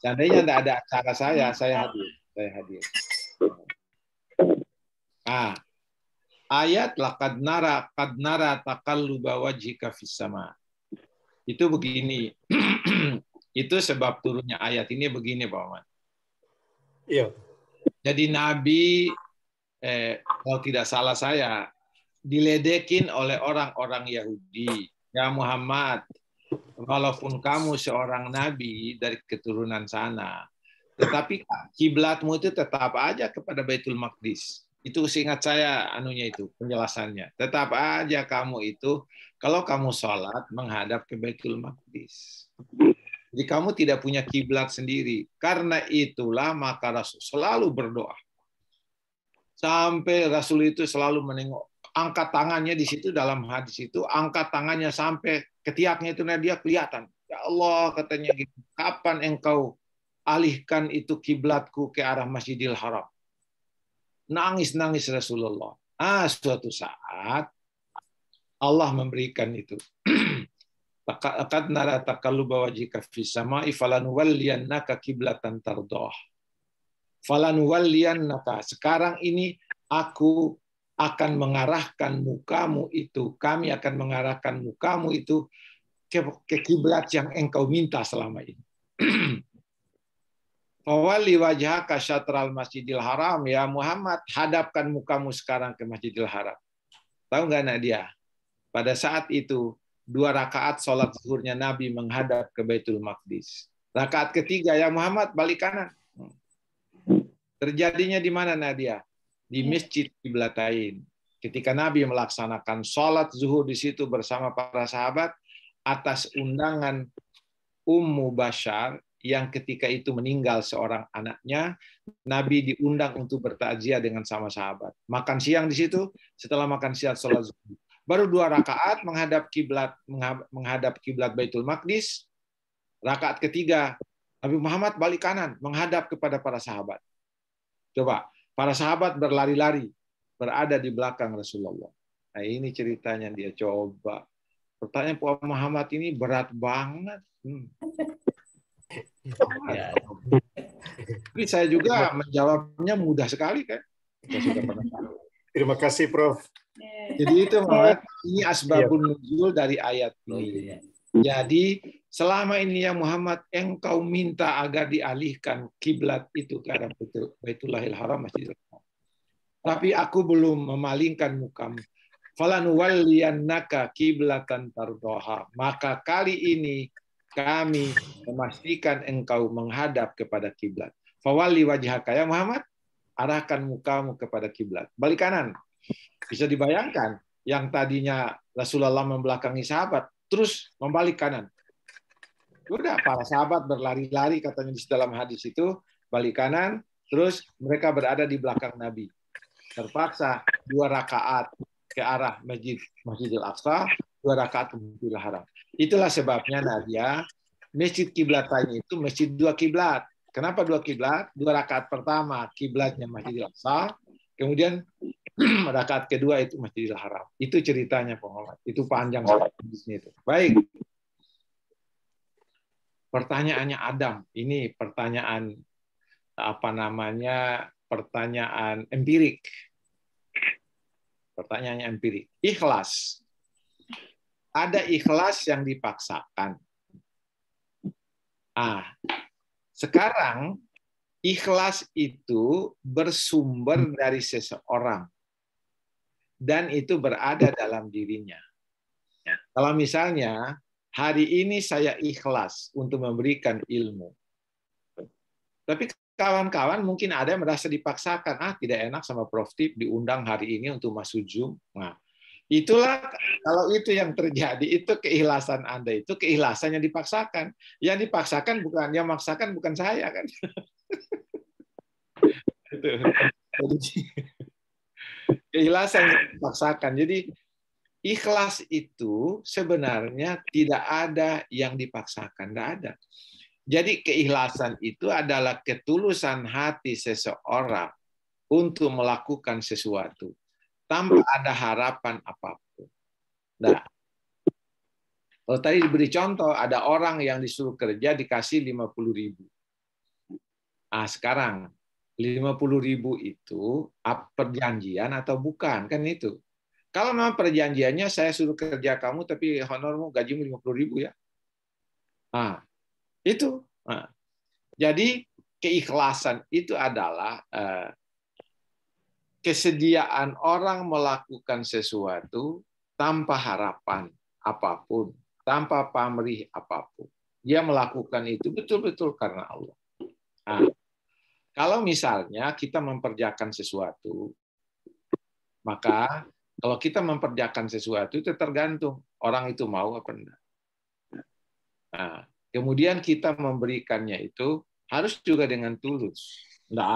Seandainya tidak ada acara saya hadir. Nah, ayat laqad nara taqalluba wajhika fis sama. Itu begini. Itu sebab turunnya ayat ini begini, Pak Muhammad. Iya. Jadi Nabi kalau tidak salah saya diledekin oleh orang-orang Yahudi. Ya Muhammad, walaupun kamu seorang nabi dari keturunan sana, tetapi kiblatmu itu tetap aja kepada Baitul Maqdis. Itu seingat saya penjelasannya. Tetap aja kamu itu kalau kamu sholat menghadap ke Baitul Maqdis. Jadi kamu tidak punya kiblat sendiri. Karena itulah maka Rasul selalu berdoa. Sampai Rasul itu selalu menengok, angkat tangannya di situ dalam hadis itu, angkat tangannya sampai ketiaknya itu dia kelihatan. Ya Allah katanya gitu, kapan engkau alihkan itu kiblatku ke arah Masjidil Haram? Nangis-nangis Rasulullah. Suatu saat Allah memberikan itu. Qad nara taqalluba wajhika fis sama'i falanuwalliyannaka qiblatan tardah. Falanuwalliyannaka. Sekarang ini aku akan mengarahkan mukamu itu, kami akan mengarahkan mukamu itu ke kiblat yang engkau minta selama ini. Fawalli wajhaka syatral Masjidil Haram, ya Muhammad, hadapkan mukamu sekarang ke Masjidil Haram. Tahu nggak Nadia? Pada saat itu 2 rakaat sholat zuhurnya Nabi menghadap ke Baitul Maqdis. Rakaat ketiga, ya Muhammad, balik kanan. Terjadinya di mana Nadia? Di Masjid Qiblatain. Ketika Nabi melaksanakan sholat zuhur di situ bersama para sahabat atas undangan Ummu Bashar yang ketika itu meninggal seorang anaknya, Nabi diundang untuk bertakziah dengan sama sahabat. Makan siang di situ, setelah makan siang sholat zuhur. Baru 2 rakaat menghadap kiblat Baitul Maqdis. Rakaat ketiga, Nabi Muhammad balik kanan menghadap kepada para sahabat. Coba, para sahabat berlari-lari berada di belakang Rasulullah. Nah, ini ceritanya dia coba. Pertanyaan Pak Muhammad ini berat banget. Tapi saya juga menjawabnya mudah sekali kan. Kita sudah pernah tahu. Terima kasih, Prof. Jadi itu Muhammad, ini asbabun nuzul dari ayat ini. Jadi selama ini ya Muhammad, engkau minta agar dialihkan kiblat itu ke arah Baitullahil Haram, Masjidil Haram. Tapi aku belum memalingkan mukamu. Falanuwalliyannaka kiblatan tardoha. Maka kali ini kami memastikan engkau menghadap kepada kiblat. Fawalli wajhaka ya Muhammad, arahkan mukamu kepada kiblat. Balik kanan. Bisa dibayangkan yang tadinya Rasulullah membelakangi sahabat, terus membalik kanan. Udah para sahabat berlari-lari katanya di dalam hadis itu, balik kanan, terus mereka berada di belakang Nabi. Terpaksa 2 rakaat ke arah Masjidil Aqsa, 2 rakaat ke Masjidil Haram. Itulah sebabnya Nadia, Masjid Qiblatain itu masjid 2 kiblat. Kenapa 2 kiblat? 2 rakaat pertama kiblatnya Masjidil Aqsa, kemudian rakaat kedua itu Masjidil Haram. Itu ceritanya Pak Muhammad. Itu panjang hadisnya itu. Baik. Pertanyaannya Adam. Ini pertanyaan pertanyaan empirik. Pertanyaannya empirik. Ikhlas. Ada ikhlas yang dipaksakan. Sekarang ikhlas itu bersumber dari seseorang dan itu berada dalam dirinya. Kalau misalnya hari ini saya ikhlas untuk memberikan ilmu, tapi kawan-kawan mungkin ada yang merasa dipaksakan, tidak enak sama Prof. Tip diundang hari ini untuk masuk Zoom. Nah, itulah kalau itu yang terjadi, itu keikhlasan Anda, itu keikhlasan yang dipaksakan. Yang dipaksakan bukan, yang memaksakan bukan saya kan. Keikhlasan yang dipaksakan. Jadi ikhlas itu sebenarnya tidak ada yang dipaksakan, tidak ada. Jadi keikhlasan itu adalah ketulusan hati seseorang untuk melakukan sesuatu tanpa ada harapan apapun. Nah, kalau tadi diberi contoh, ada orang yang disuruh kerja dikasih 50.000. Ah, sekarang 50.000 itu perjanjian atau bukan, kan itu. Kalau memang perjanjiannya saya suruh kerja kamu tapi honormu gajimu 50.000 ya. Ah, itu. Nah, jadi keikhlasan itu adalah kesediaan orang melakukan sesuatu tanpa harapan apapun, tanpa pamrih apapun. Dia melakukan itu betul-betul karena Allah. Nah, kalau misalnya kita memperjakan sesuatu, maka kalau kita memperjakan sesuatu itu tergantung orang itu mau apa enggak. Nah, kemudian kita memberikannya itu harus juga dengan tulus. Tidak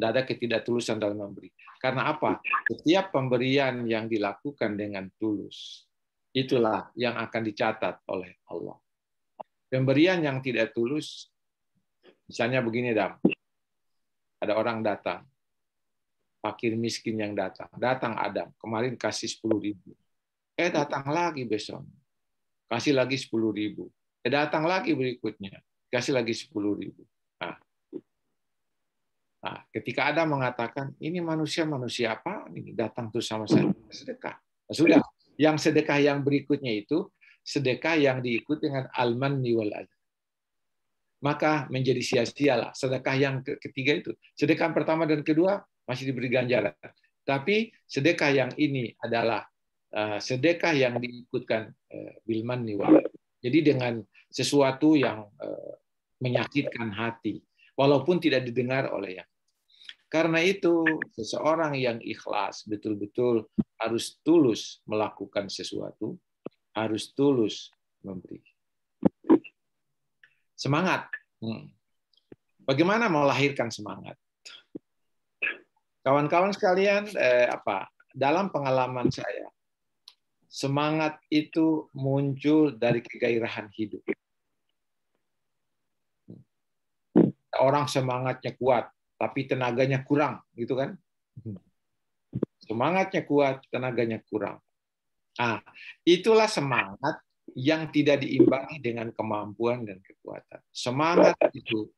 ada ketidaktulusan dalam memberi. Karena apa? Setiap pemberian yang dilakukan dengan tulus, itulah yang akan dicatat oleh Allah. Pemberian yang tidak tulus, misalnya begini, Dam. Ada orang datang, fakir miskin yang datang Adam, kemarin kasih 10.000. Datang lagi besok, kasih lagi 10.000. Datang lagi berikutnya, kasih lagi 10.000. Nah, ketika Adam mengatakan, ini manusia apa? Ini datang tuh sama saya sedekah. Nah, sudah, yang sedekah yang berikutnya itu sedekah yang diikuti dengan al-manni wal adha. Maka menjadi sia-sialah sedekah yang ketiga itu. Sedekah pertama dan kedua masih diberi ganjaran. Tapi sedekah yang ini adalah sedekah yang diikutkan bil manni wal adha. Jadi dengan sesuatu yang menyakitkan hati, walaupun tidak didengar oleh yang. Karena itu, seseorang yang ikhlas betul-betul harus tulus melakukan sesuatu, harus tulus memberi. Semangat. Bagaimana melahirkan semangat? Kawan-kawan sekalian, dalam pengalaman saya, semangat itu muncul dari kegairahan hidup. Orang semangatnya kuat, tapi tenaganya kurang, gitu kan? Semangatnya kuat, tenaganya kurang. Itulah semangat yang tidak diimbangi dengan kemampuan dan kekuatan. Semangat itu,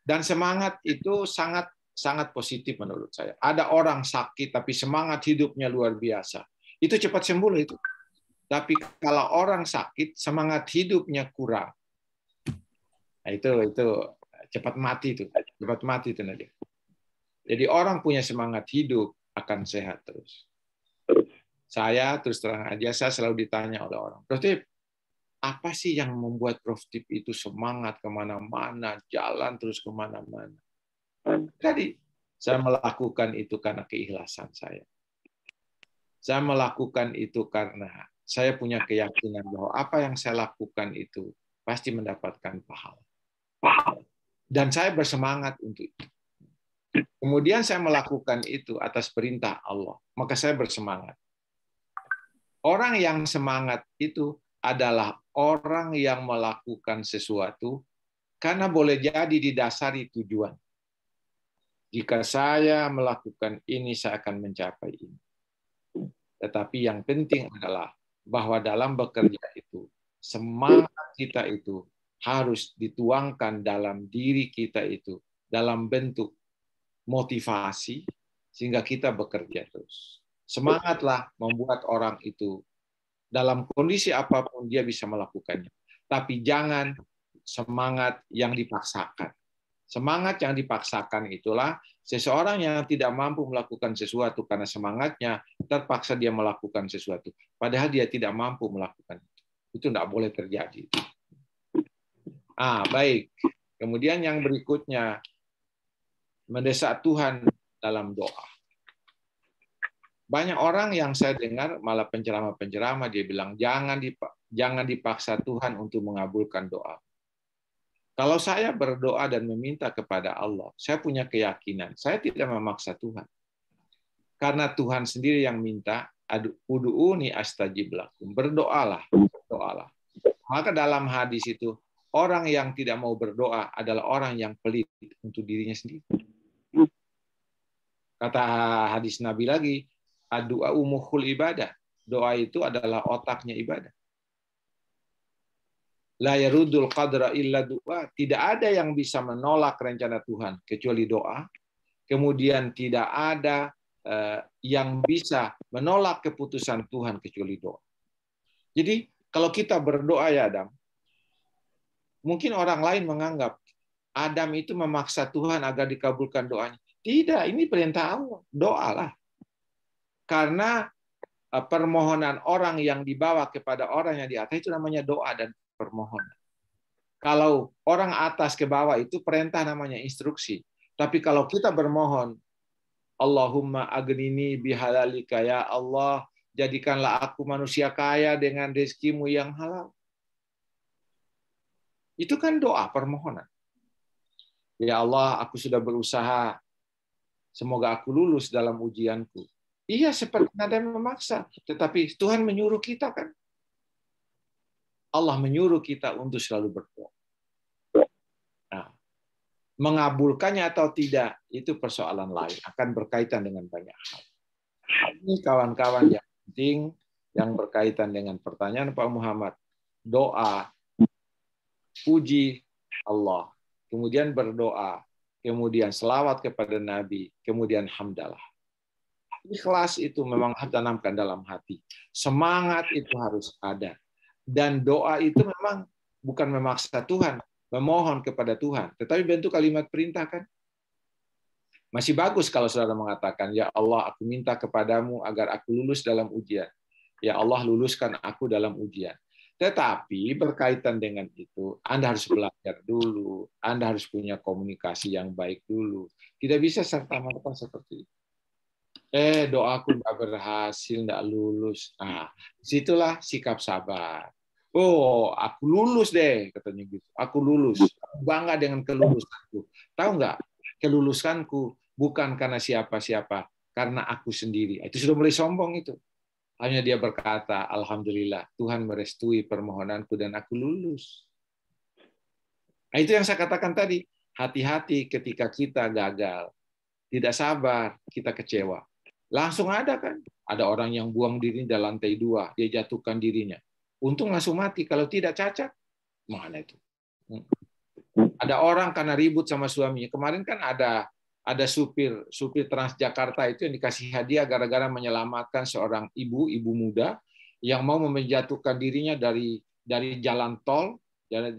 dan semangat itu sangat positif menurut saya. Ada orang sakit tapi semangat hidupnya luar biasa. Itu cepat sembuh itu. Tapi kalau orang sakit, semangat hidupnya kurang. Nah, itu cepat mati itu. Cepat mati itu nanti. Jadi orang punya semangat hidup akan sehat terus. Saya terus terang aja, saya selalu ditanya oleh orang, Prof Tip, apa sih yang membuat Prof Tip itu semangat kemana-mana, jalan terus kemana-mana? Jadi saya melakukan itu karena keikhlasan saya. Saya melakukan itu karena saya punya keyakinan bahwa apa yang saya lakukan itu pasti mendapatkan pahala. Dan saya bersemangat untuk itu. Kemudian saya melakukan itu atas perintah Allah, maka saya bersemangat. Orang yang semangat itu adalah orang yang melakukan sesuatu karena boleh jadi didasari tujuan. Jika saya melakukan ini, saya akan mencapai ini. Tetapi yang penting adalah bahwa dalam bekerja itu, semangat kita itu harus dituangkan dalam diri kita itu, dalam bentuk motivasi, sehingga kita bekerja terus. Semangatlah membuat orang itu dalam kondisi apapun dia bisa melakukannya. Tapi jangan semangat yang dipaksakan. Semangat yang dipaksakan itulah seseorang yang tidak mampu melakukan sesuatu karena semangatnya, terpaksa dia melakukan sesuatu. Padahal dia tidak mampu melakukan itu. Itu tidak boleh terjadi. Baik. Kemudian yang berikutnya, mendesak Tuhan dalam doa. Banyak orang yang saya dengar malah penceramah-penceramah dia bilang jangan dipaksa Tuhan untuk mengabulkan doa. Kalau saya berdoa dan meminta kepada Allah, saya punya keyakinan, saya tidak memaksa Tuhan. Karena Tuhan sendiri yang minta, ud'uni astajib lakum. Berdoalah, berdoalah. Maka dalam hadis itu, orang yang tidak mau berdoa adalah orang yang pelit untuk dirinya sendiri. Kata hadis Nabi lagi, ad-du'a mukhul ibadah. Doa itu adalah otaknya ibadah. La yarudul qadra illa du'a. Tidak ada yang bisa menolak rencana Tuhan kecuali doa. Kemudian tidak ada yang bisa menolak keputusan Tuhan kecuali doa. Jadi kalau kita berdoa ya Adam, mungkin orang lain menganggap Adam itu memaksa Tuhan agar dikabulkan doanya. Tidak, ini perintah Allah. Doalah. Karena permohonan orang yang dibawa kepada orang yang di atas itu namanya doa dan permohonan. Kalau orang atas ke bawah itu perintah namanya instruksi. Tapi kalau kita bermohon, Allahumma agnini bihalalika, ya Allah, jadikanlah aku manusia kaya dengan rezekimu yang halal. Itu kan doa, permohonan. Ya Allah, aku sudah berusaha, semoga aku lulus dalam ujianku. Iya, seperti ada yang memaksa. Tetapi Tuhan menyuruh kita kan. Allah menyuruh kita untuk selalu berdoa. Nah, mengabulkannya atau tidak, itu persoalan lain. Akan berkaitan dengan banyak hal. Ini kawan-kawan yang penting, yang berkaitan dengan pertanyaan Pak Muhammad. Doa, puji Allah. Kemudian berdoa. Kemudian selawat kepada Nabi. Kemudian hamdalah. Ikhlas itu memang harus tanamkan dalam hati. Semangat itu harus ada. Dan doa itu memang bukan memaksa Tuhan, memohon kepada Tuhan. Tetapi bentuk kalimat perintah kan. Masih bagus kalau saudara mengatakan, ya Allah, aku minta kepadamu agar aku lulus dalam ujian. Ya Allah, luluskan aku dalam ujian. Tetapi berkaitan dengan itu, Anda harus belajar dulu. Anda harus punya komunikasi yang baik dulu. Tidak bisa serta-merta seperti itu. Doaku nggak berhasil, nggak lulus. Nah, disitulah sikap sabar. Oh, aku lulus deh, katanya gitu. Aku lulus. Bangga dengan kelulusanku. Tahu nggak? Kelulusanku bukan karena siapa-siapa, karena aku sendiri. Itu sudah mulai sombong itu. Hanya dia berkata, Alhamdulillah, Tuhan merestui permohonanku dan aku lulus. Nah, itu yang saya katakan tadi. Hati-hati ketika kita gagal. Tidak sabar, kita kecewa. Langsung ada kan? Ada orang yang buang diri dari lantai 2, dia jatuhkan dirinya. Untung langsung mati, kalau tidak cacat, mana itu? Ada orang karena ribut sama suaminya. Kemarin kan ada supir Transjakarta itu yang dikasih hadiah gara-gara menyelamatkan seorang ibu muda yang mau menjatuhkan dirinya dari jalan tol,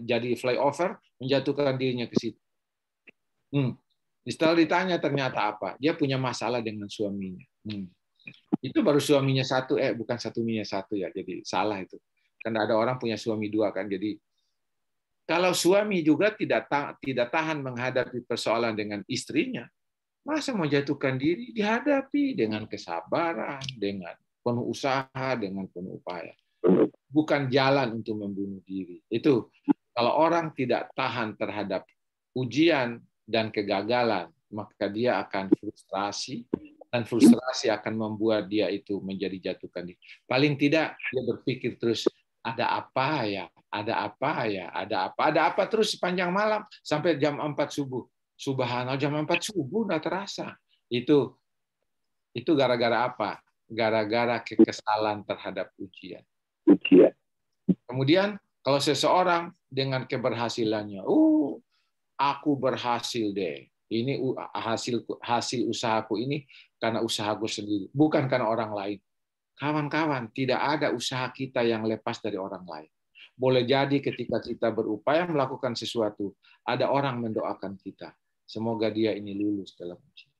jadi flyover, menjatuhkan dirinya ke situ. Setelah ditanya ternyata apa? Dia punya masalah dengan suaminya. Itu baru suaminya satu, bukan suaminya satu ya, jadi salah itu. Karena ada orang punya suami 2 kan, jadi kalau suami juga tidak tahan menghadapi persoalan dengan istrinya, masa mau jatuhkan diri? Dihadapi dengan kesabaran, dengan penuh usaha, dengan penuh upaya. Bukan jalan untuk membunuh diri. Itu kalau orang tidak tahan terhadap ujian dan kegagalan, maka dia akan frustrasi, dan frustrasi akan membuat dia itu menjadi jatuhkan diri. Paling tidak dia berpikir terus, ada apa ya, ada apa ya, ada apa terus sepanjang malam sampai jam 4 subuh. Subhanallah, jam 4 subuh nggak terasa. Itu gara-gara apa? Gara-gara kekesalan terhadap ujian. Kemudian kalau seseorang dengan keberhasilannya, aku berhasil deh. Ini hasil usahaku ini karena usahaku sendiri, bukan karena orang lain. Kawan-kawan, tidak ada usaha kita yang lepas dari orang lain. Boleh jadi ketika kita berupaya melakukan sesuatu, ada orang mendoakan kita. Semoga dia ini lulus dalam ujian.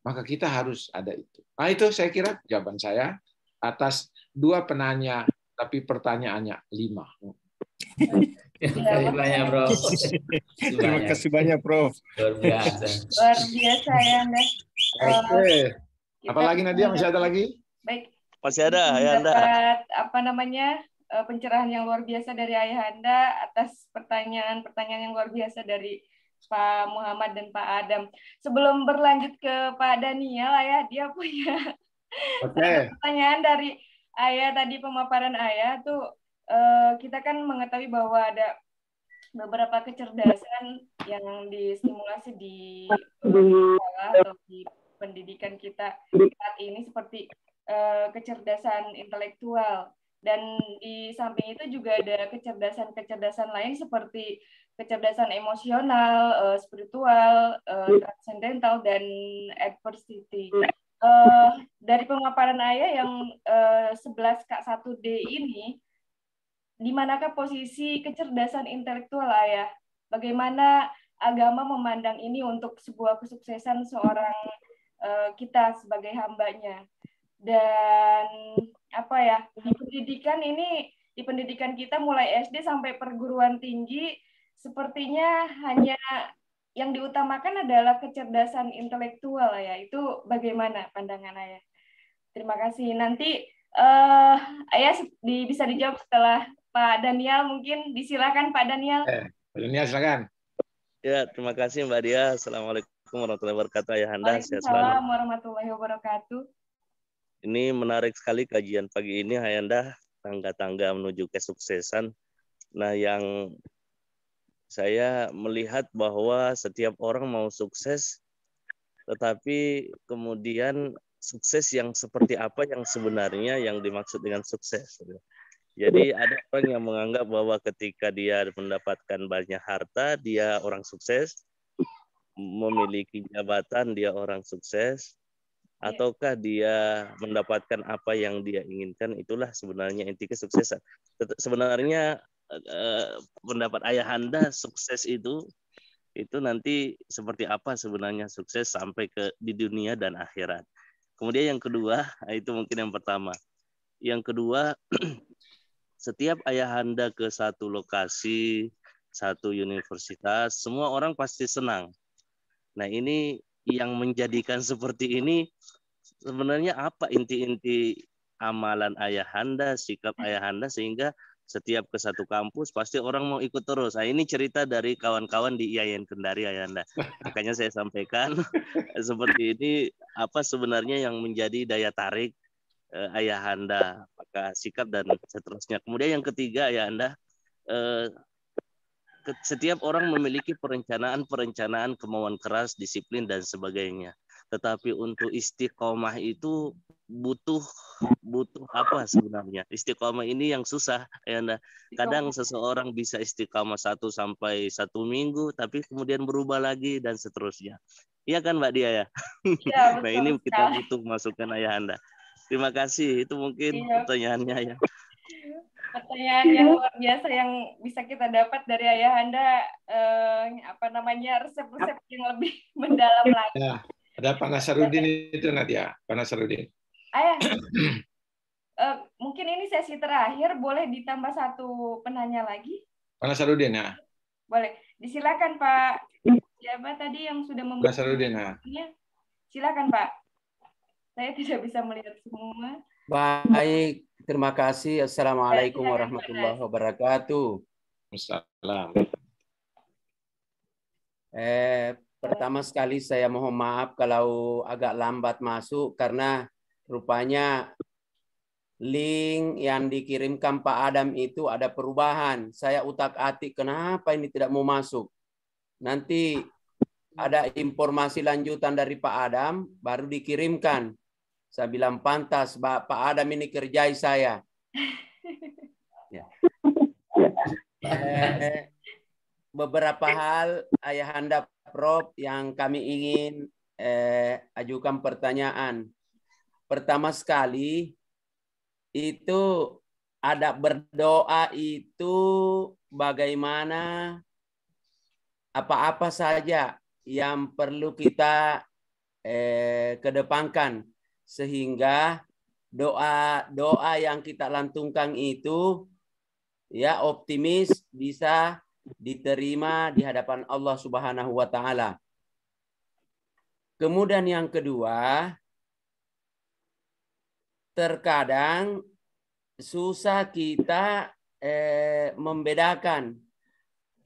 Maka kita harus ada itu. Nah, itu saya kira jawaban saya atas 2 penanya, tapi pertanyaannya 5. Terima kasih banyak, Prof. Terima kasih banyak, Prof. Luar biasa. Luar biasa ya, Anda. Oke. Apalagi Nadia, masih ada lagi? Baik. Masih ada ya Anda. Dapat apa namanya? pencerahan yang luar biasa dari Ayahanda, atas pertanyaan-pertanyaan yang luar biasa dari Pak Muhammad dan Pak Adam. Sebelum berlanjut ke Pak Daniel, Ayah, dia punya satu pertanyaan dari Ayah tadi, pemaparan Ayah tuh, kita kan mengetahui bahwa ada beberapa kecerdasan yang distimulasi di sekolah atau di pendidikan kita saat ini, seperti kecerdasan intelektual, dan di samping itu juga ada kecerdasan lain seperti kecerdasan emosional, spiritual, transendental, dan adversity. Dari pemaparan Ayah yang 11K1D ini, di manakah posisi kecerdasan intelektual, Ayah? Bagaimana agama memandang ini untuk sebuah kesuksesan seorang kita sebagai hambanya? Dan apa ya, di pendidikan kita mulai SD sampai perguruan tinggi, sepertinya hanya yang diutamakan adalah kecerdasan intelektual, ya. Itu bagaimana pandangan Ayah? Terima kasih. Nanti Ayah bisa dijawab setelah Pak Daniel, mungkin. Disilakan Pak Daniel. Pak Daniel, silakan. Ya, terima kasih Mbak Dia. Assalamualaikum warahmatullahi wabarakatuh. Ayahanda, sehat selalu. Waalaikumsalam warahmatullahi wabarakatuh. Ini menarik sekali kajian pagi ini, Ayahanda. Tangga-tangga menuju kesuksesan. Nah, yang saya melihat bahwa setiap orang mau sukses, tetapi kemudian sukses yang seperti apa yang sebenarnya yang dimaksud dengan sukses. Jadi ada orang yang menganggap bahwa ketika dia mendapatkan banyak harta, dia orang sukses, memiliki jabatan, dia orang sukses, ataukah dia mendapatkan apa yang dia inginkan, itulah sebenarnya inti kesuksesan. Sebenarnya pendapat Ayahanda sukses itu nanti seperti apa sebenarnya sukses sampai di dunia dan akhirat. Kemudian yang kedua, itu mungkin yang pertama. Yang kedua, setiap Ayahanda ke satu lokasi, satu universitas, semua orang pasti senang. Nah, ini yang menjadikan seperti ini sebenarnya apa inti-inti amalan Ayahanda, sikap Ayahanda, sehingga setiap ke satu kampus pasti orang mau ikut terus. Nah, ini cerita dari kawan-kawan di IAIN Kendari, Ayahanda. Makanya saya sampaikan seperti ini, apa sebenarnya yang menjadi daya tarik Ayahanda, apakah sikap dan seterusnya. Kemudian yang ketiga, Ayahanda, setiap orang memiliki perencanaan, kemauan keras, disiplin dan sebagainya. Tetapi untuk istiqomah itu butuh apa sebenarnya? Istiqomah ini yang susah, Ayahanda. Kadang seseorang bisa istiqomah 1 sampai 1 minggu, tapi kemudian berubah lagi dan seterusnya. Iya kan Mbak Dia ya? Ya, Nah, ini kita butuh masukan Ayahanda. Terima kasih. Itu mungkin pertanyaannya ya. Pertanyaan yang luar biasa yang bisa kita dapat dari Ayahanda, resep-resep yang lebih mendalam lagi. Ya, ada Pak Nasarudin itu, Nadia. Pak Nasarudin. Ayah, mungkin ini sesi terakhir, boleh ditambah 1 penanya lagi? Pak Nasarudin ya. Boleh. Disilakan Pak. Siapa tadi yang sudah Pak Nasarudin ya. Silakan Pak. Saya tidak bisa melihat semua. Baik, terima kasih. Assalamualaikum warahmatullahi wabarakatuh. Assalamualaikum. Pertama sekali saya mohon maaf kalau agak lambat masuk karena rupanya link yang dikirimkan Pak Adam itu ada perubahan. Saya utak-atik kenapa ini tidak mau masuk. Nanti ada informasi lanjutan dari Pak Adam baru dikirimkan. Saya bilang pantas Pak Adam ini kerjai saya. Ya. Beberapa hal Ayahanda Prof yang kami ingin ajukan pertanyaan. Pertama sekali itu ada berdoa itu bagaimana, apa-apa saja yang perlu kita kedepankan sehingga doa yang kita lantunkan itu ya optimis bisa diterima di hadapan Allah Subhanahu wa taala. Kemudian yang kedua, terkadang susah kita membedakan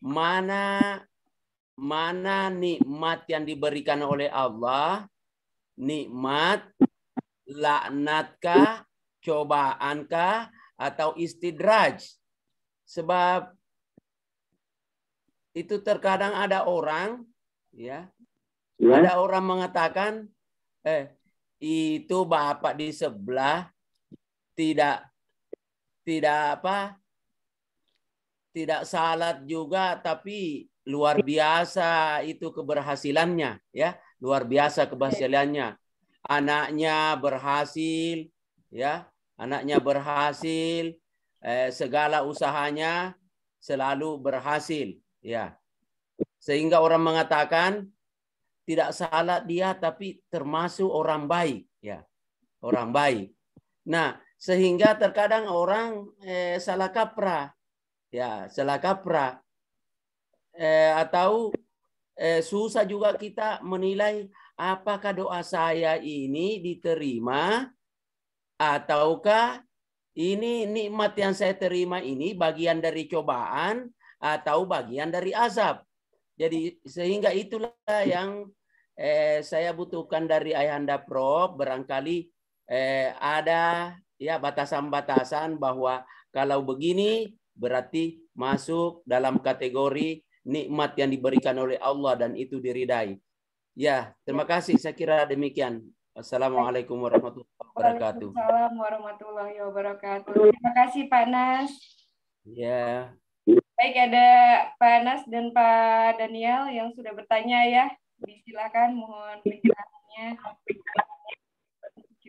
mana nikmat yang diberikan oleh Allah, nikmat, laknatkah, cobaankah, atau istidraj. Sebab itu terkadang ada orang, ya, ada orang mengatakan, itu bapak di sebelah tidak salat juga, tapi luar biasa itu keberhasilannya, ya, luar biasa keberhasilannya. Anaknya berhasil, ya, anaknya berhasil, segala usahanya selalu berhasil, ya. Sehingga orang mengatakan tidak salat dia, tapi termasuk orang baik, ya, orang baik. Nah, sehingga terkadang orang salah kaprah, ya, salah kaprah. Atau susah juga kita menilai apakah doa saya ini diterima ataukah ini nikmat yang saya terima ini bagian dari cobaan atau bagian dari azab. Jadi sehingga itulah yang saya butuhkan dari Ayahanda Prof. Barangkali ada ya batasan-batasan bahwa kalau begini berarti masuk dalam kategori nikmat yang diberikan oleh Allah dan itu diridai. Ya, terima kasih. Saya kira demikian. Assalamualaikum warahmatullahi wabarakatuh. Waalaikumsalam warahmatullahi wabarakatuh. Terima kasih Pak Nas. Ya. Baik, ada Pak Nas dan Pak Daniel yang sudah bertanya ya. Silakan mohon penjelasannya.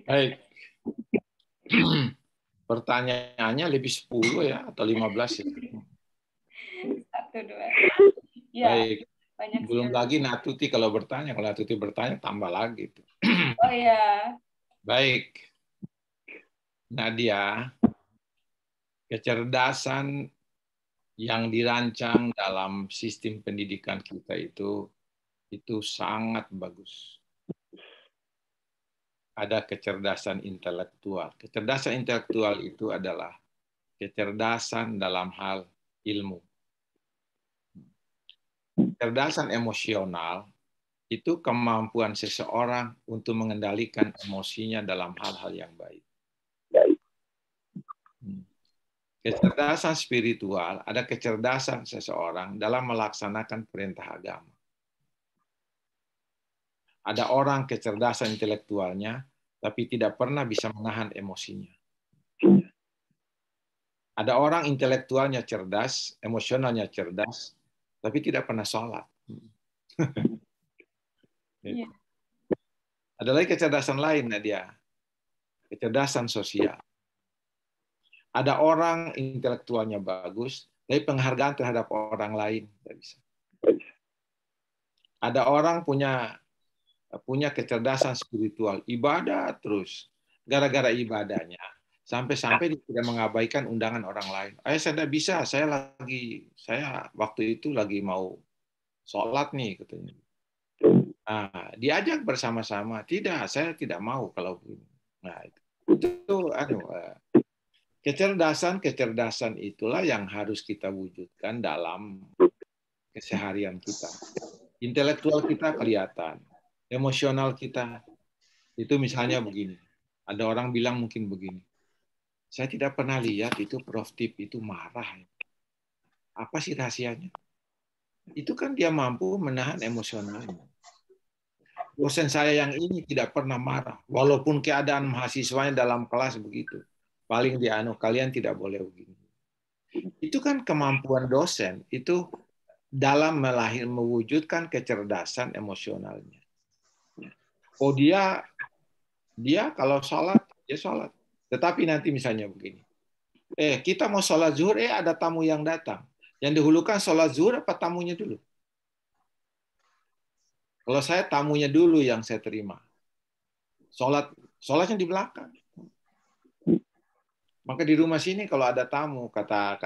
Baik. Pertanyaannya lebih 10 ya atau 15 ya. 1, 2. Ya, baik. Banyak Belum sekali. lagi Natuti kalau bertanya. Kalau Natuti bertanya tambah lagi. Oh ya. Baik. Nadia, kecerdasan yang dirancang dalam sistem pendidikan kita itu sangat bagus. Ada kecerdasan intelektual. Kecerdasan intelektual itu adalah kecerdasan dalam hal ilmu. Kecerdasan emosional itu kemampuan seseorang untuk mengendalikan emosinya dalam hal-hal yang baik. Kecerdasan spiritual ada kecerdasan seseorang dalam melaksanakan perintah agama. Ada orang kecerdasan intelektualnya, tapi tidak pernah bisa menahan emosinya. Ada orang intelektualnya cerdas, emosionalnya cerdas, tapi tidak pernah sholat. Ada lagi kecerdasan lain, Nadia. Kecerdasan sosial. Ada orang intelektualnya bagus, tapi penghargaan terhadap orang lain tidak bisa. Ada orang punya kecerdasan spiritual, ibadah terus. Gara-gara ibadahnya, sampai-sampai dia tidak mengabaikan undangan orang lain. Saya tidak bisa, saya waktu itu lagi mau sholat nih, katanya. Nah, diajak bersama-sama, tidak, saya tidak mau kalau begini. Nah, itu kecerdasan itulah yang harus kita wujudkan dalam keseharian kita. Intelektual kita kelihatan, emosional kita itu misalnya begini. Ada orang bilang mungkin begini. Saya tidak pernah lihat itu Prof. Tip itu marah. Apa sih rahasianya? Itu kan dia mampu menahan emosionalnya. Dosen saya yang ini tidak pernah marah, walaupun keadaan mahasiswanya dalam kelas begitu. Paling kalian tidak boleh begini. Itu kan kemampuan dosen itu dalam mewujudkan kecerdasan emosionalnya. Oh dia kalau sholat dia sholat. Tetapi nanti misalnya begini. Kita mau sholat zuhur, ada tamu yang datang. Yang dihulukan sholat zuhur apa tamunya dulu? Kalau saya tamunya dulu yang saya terima. Sholatnya di belakang. Maka di rumah sini kalau ada tamu, kata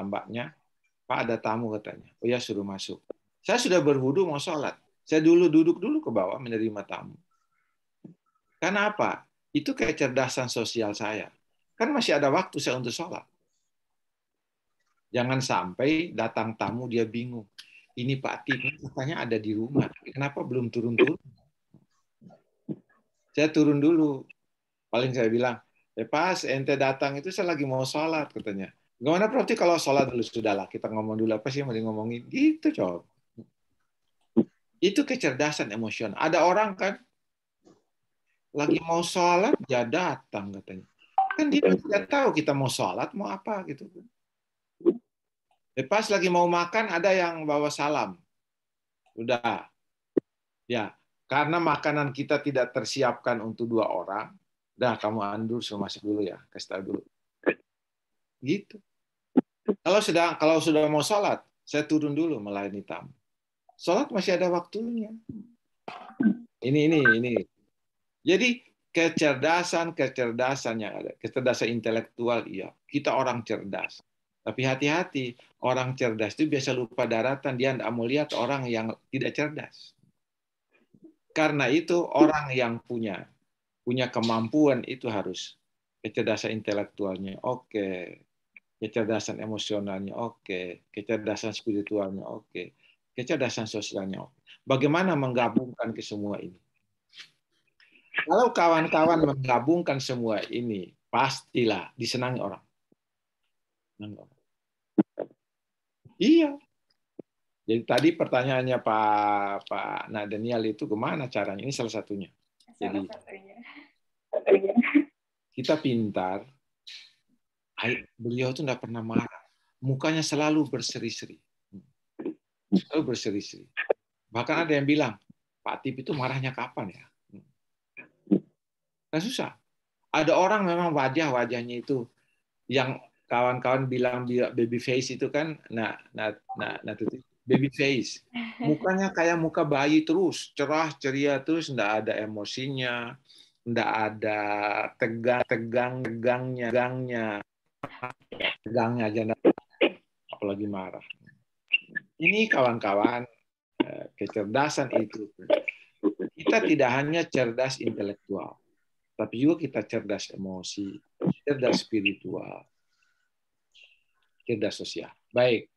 mbaknya, Pak ada tamu katanya. Oh ya suruh masuk. Saya sudah berwudu mau sholat. Saya duduk dulu ke bawah menerima tamu. Karena apa? Itu kecerdasan sosial saya. Kan masih ada waktu saya untuk sholat. Jangan sampai datang tamu dia bingung. Ini Pak Tip katanya ada di rumah. Kenapa belum turun-turun? Saya turun dulu. Paling saya bilang, pas ente datang itu saya lagi mau sholat katanya. Gimana Prof kalau sholat dulu? Sudahlah, kita ngomong dulu apa sih yang mau ngomongin. Gitu, coba. Itu kecerdasan emosional. Ada orang kan lagi mau sholat, dia datang katanya. Kan dia tidak tahu kita mau sholat, mau apa gitu. Pas lagi mau makan, ada yang bawa salam. Udah. Ya, karena makanan kita tidak tersiapkan untuk 2 orang, dah kamu andur suruh masuk dulu ya, kasih tahu dulu. Gitu. Kalau sudah mau sholat, saya turun dulu melayani tamu. Sholat masih ada waktunya. Ini. Jadi kecerdasan yang ada, kecerdasan intelektual, iya. Kita orang cerdas. Tapi hati-hati, orang cerdas itu biasa lupa daratan, dia tidak mau lihat orang yang tidak cerdas. Karena itu orang yang punya kemampuan itu harus kecerdasan intelektualnya oke, kecerdasan emosionalnya oke, kecerdasan spiritualnya oke, kecerdasan sosialnya oke. Bagaimana menggabungkan ke semua ini? Kalau kawan-kawan menggabungkan semua ini, pastilah disenangi orang. Iya. Jadi tadi pertanyaannya Pak Nadanial itu kemana caranya? Ini salah satunya. Jadi kita pintar. Beliau itu tidak pernah marah. Mukanya selalu berseri-seri. Selalu berseri-seri. Bahkan ada yang bilang, Pak Tip itu marahnya kapan ya? Nggak susah. Ada orang memang wajahnya itu yang kawan-kawan bilang baby face itu kan, baby face, mukanya kayak muka bayi terus, cerah ceria terus, nggak ada emosinya, nggak ada tegangnya aja, apalagi marah. Ini kawan-kawan, kecerdasan itu kita tidak hanya cerdas intelektual, tapi juga kita cerdas emosi, cerdas spiritual, cerdas sosial. Baik.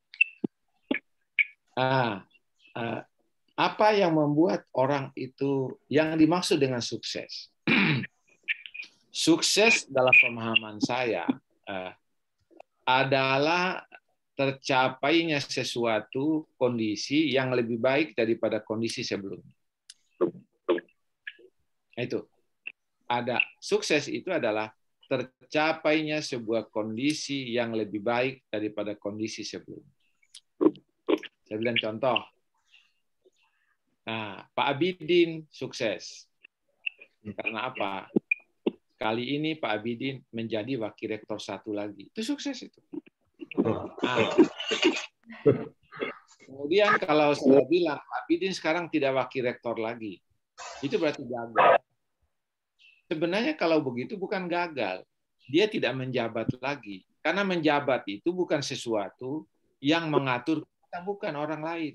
Apa yang membuat orang itu yang dimaksud dengan sukses? Sukses dalam pemahaman saya adalah tercapainya sesuatu kondisi yang lebih baik daripada kondisi sebelumnya. Itu. Ada sukses itu adalah tercapainya sebuah kondisi yang lebih baik daripada kondisi sebelumnya. Saya bilang contoh. Nah, Pak Abidin sukses. Karena apa? Kali ini Pak Abidin menjadi wakil rektor 1 lagi. Itu sukses itu. Nah, kemudian kalau saya bilang Pak Abidin sekarang tidak wakil rektor lagi, itu berarti gagal. Sebenarnya kalau begitu bukan gagal. Dia tidak menjabat lagi. Karena menjabat itu bukan sesuatu yang mengatur kita, bukan orang lain.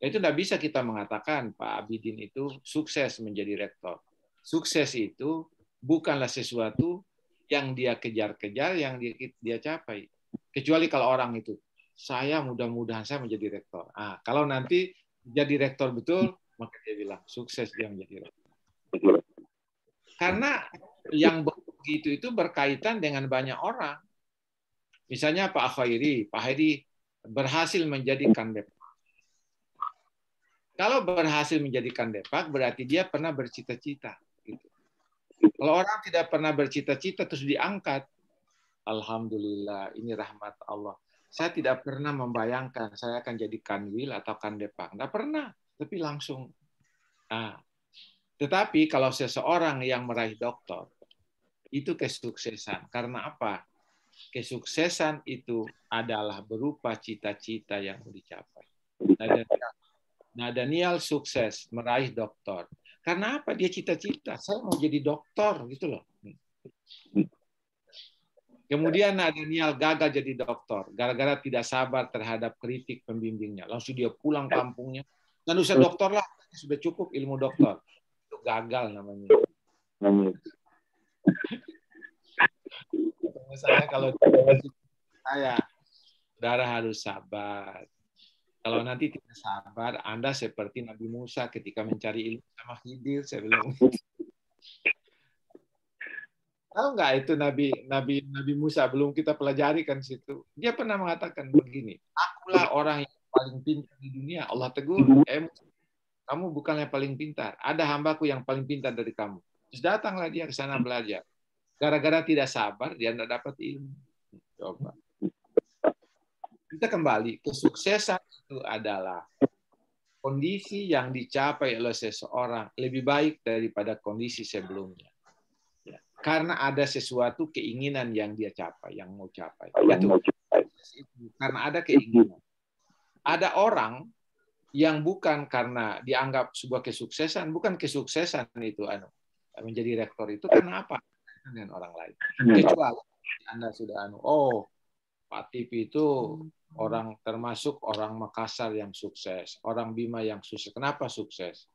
Itu tidak bisa kita mengatakan Pak Abidin itu sukses menjadi rektor. Sukses itu bukanlah sesuatu yang dia kejar-kejar, yang dia capai. Kecuali kalau orang itu, saya mudah-mudahan saya menjadi rektor. Kalau nanti jadi rektor betul, maka dia bilang sukses dia menjadi rektor. Karena yang begitu itu berkaitan dengan banyak orang. Misalnya Pak Khairi berhasil menjadikan Depak. Kalau berhasil menjadikan Depak, berarti dia pernah bercita-cita. Gitu. Kalau orang tidak pernah bercita-cita terus diangkat, alhamdulillah, ini rahmat Allah. Saya tidak pernah membayangkan saya akan jadi kanwil atau kandepak. Tidak pernah, tapi langsung. Tetapi kalau seseorang yang meraih doktor, itu kesuksesan. Karena apa? Kesuksesan itu adalah berupa cita-cita yang dicapai. Nah, Daniel sukses meraih doktor. Karena apa? Dia cita-cita. Saya mau jadi doktor, gitu loh. Kemudian Daniel gagal jadi doktor. Gara-gara tidak sabar terhadap kritik pembimbingnya. Langsung dia pulang kampungnya. Dan usah doktor lah. Sudah cukup ilmu doktor. Itu gagal namanya. Saya kalau saya, saudara harus sabar. Kalau nanti tidak sabar, Anda seperti Nabi Musa ketika mencari ilmu sama Khidir, saya bilang. Tahu nggak itu Nabi Musa, belum kita pelajari kan situ. Dia pernah mengatakan begini, akulah orang yang paling pintar di dunia. Allah tegur, kamu bukan yang paling pintar. Ada hambaku yang paling pintar dari kamu. Terus datanglah dia ke sana belajar. Gara-gara tidak sabar, dia tidak dapat ilmu. Coba. Kita kembali, kesuksesan itu adalah kondisi yang dicapai oleh seseorang lebih baik daripada kondisi sebelumnya. Karena ada sesuatu keinginan yang dia capai, yang mau capai. Itu karena ada keinginan. Ada orang yang bukan karena dianggap sebuah kesuksesan, bukan kesuksesan itu menjadi rektor itu karena apa? Dengan orang lain. Kecuali Anda sudah Pak Tipi itu orang termasuk orang Makassar yang sukses, orang Bima yang sukses. Kenapa sukses?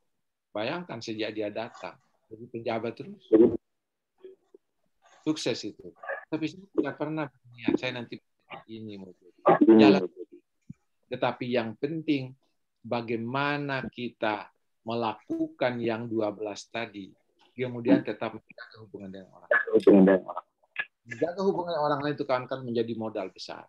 Bayangkan sejak dia datang jadi penjabat terus. Sukses itu. Tapi saya tidak pernah berniat saya nanti ini mau jalan. Tetapi yang penting bagaimana kita melakukan yang 12 tadi, kemudian tetap menjaga hubungan dengan orang. Menjaga hubungan dengan orang lain itu kan menjadi modal besar.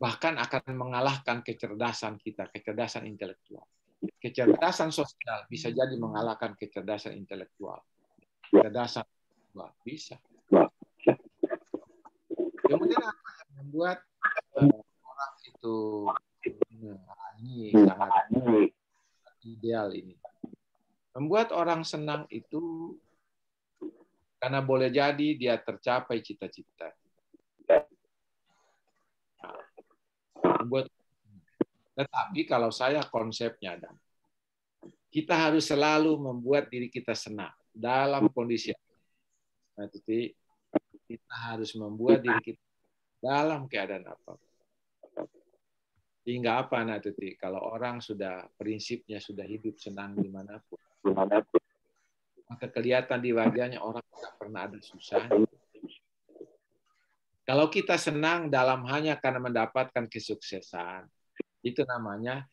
Bahkan akan mengalahkan kecerdasan kita, kecerdasan intelektual. Kecerdasan sosial bisa jadi mengalahkan kecerdasan intelektual. Kecerdasan bisa. Kemudian apa yang membuat orang itu ini sangat ideal ini? Membuat orang senang itu karena boleh jadi dia tercapai cita-cita. Tetapi kalau saya konsepnya, kita harus selalu membuat diri kita senang dalam kondisi. Nah, kita harus membuat diri kita dalam keadaan apa. Hingga apa, Nak Tuti? Kalau orang sudah prinsipnya sudah hidup senang dimanapun, maka kelihatan di wajahnya orang tidak pernah ada susah. Kalau kita senang dalam hanya karena mendapatkan kesuksesan, itu namanya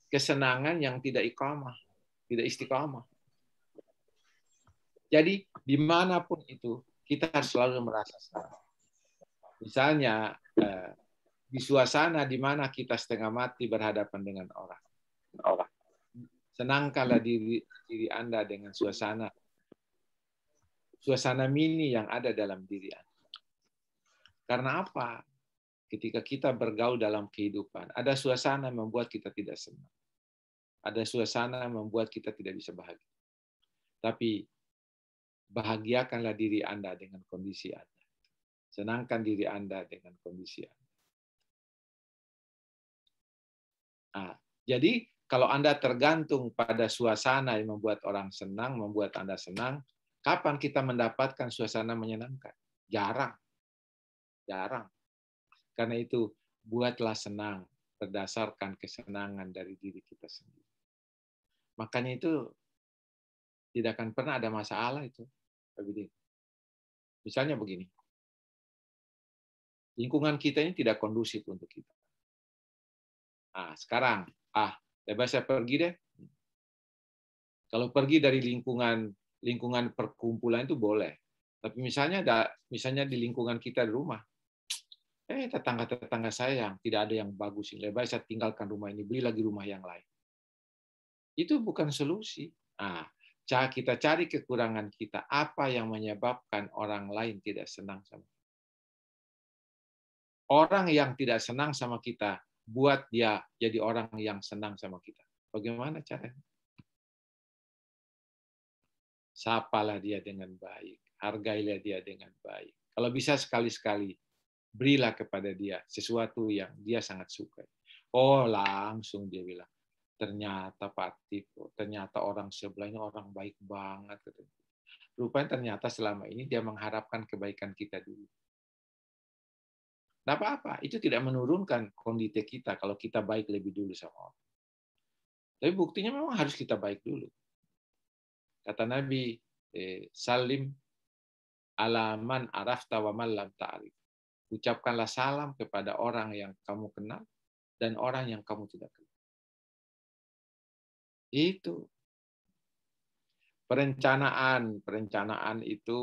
kesenangan yang tidak iqamah, tidak istiqamah. Jadi dimanapun itu kita harus selalu merasa senang. Misalnya di suasana di mana kita setengah mati berhadapan dengan orang. Senangkanlah diri Anda dengan suasana mini yang ada dalam diri Anda. Karena apa? Ketika kita bergaul dalam kehidupan, ada suasana yang membuat kita tidak senang. Ada suasana yang membuat kita tidak bisa bahagia. Tapi bahagiakanlah diri Anda dengan kondisi Anda. Senangkan diri Anda dengan kondisi Anda. Nah, jadi kalau Anda tergantung pada suasana yang membuat orang senang, membuat Anda senang, kapan kita mendapatkan suasana menyenangkan? Jarang. Jarang. Karena itu, buatlah senang berdasarkan kesenangan dari diri kita sendiri. Makanya itu tidak akan pernah ada masalah itu. Misalnya begini, lingkungan kita ini tidak kondusif untuk kita. Nah, sekarang, bebas saya pergi deh. Kalau pergi dari lingkungan perkumpulan itu boleh. Tapi misalnya di lingkungan kita di rumah, tetangga-tetangga saya yang tidak ada yang bagus, lebih baik saya tinggalkan rumah ini, beli lagi rumah yang lain. Itu bukan solusi. Nah, kita cari kekurangan kita. Apa yang menyebabkan orang lain tidak senang sama kita? Orang yang tidak senang sama kita, buat dia jadi orang yang senang sama kita. Bagaimana caranya? Sapalah dia dengan baik. Hargailah dia dengan baik. Kalau bisa sekali-sekali, berilah kepada dia sesuatu yang dia sangat suka. Langsung dia bilang, ternyata Pak Tito, ternyata orang sebelahnya orang baik banget. Rupanya ternyata selama ini dia mengharapkan kebaikan kita dulu. Tidak apa-apa, itu tidak menurunkan kondisi kita kalau kita baik lebih dulu sama orang. Tapi buktinya memang harus kita baik dulu. Kata Nabi, salim alaman arafta wa man lam ta'rif. Ucapkanlah salam kepada orang yang kamu kenal dan orang yang kamu tidak kenal. Itu. Perencanaan itu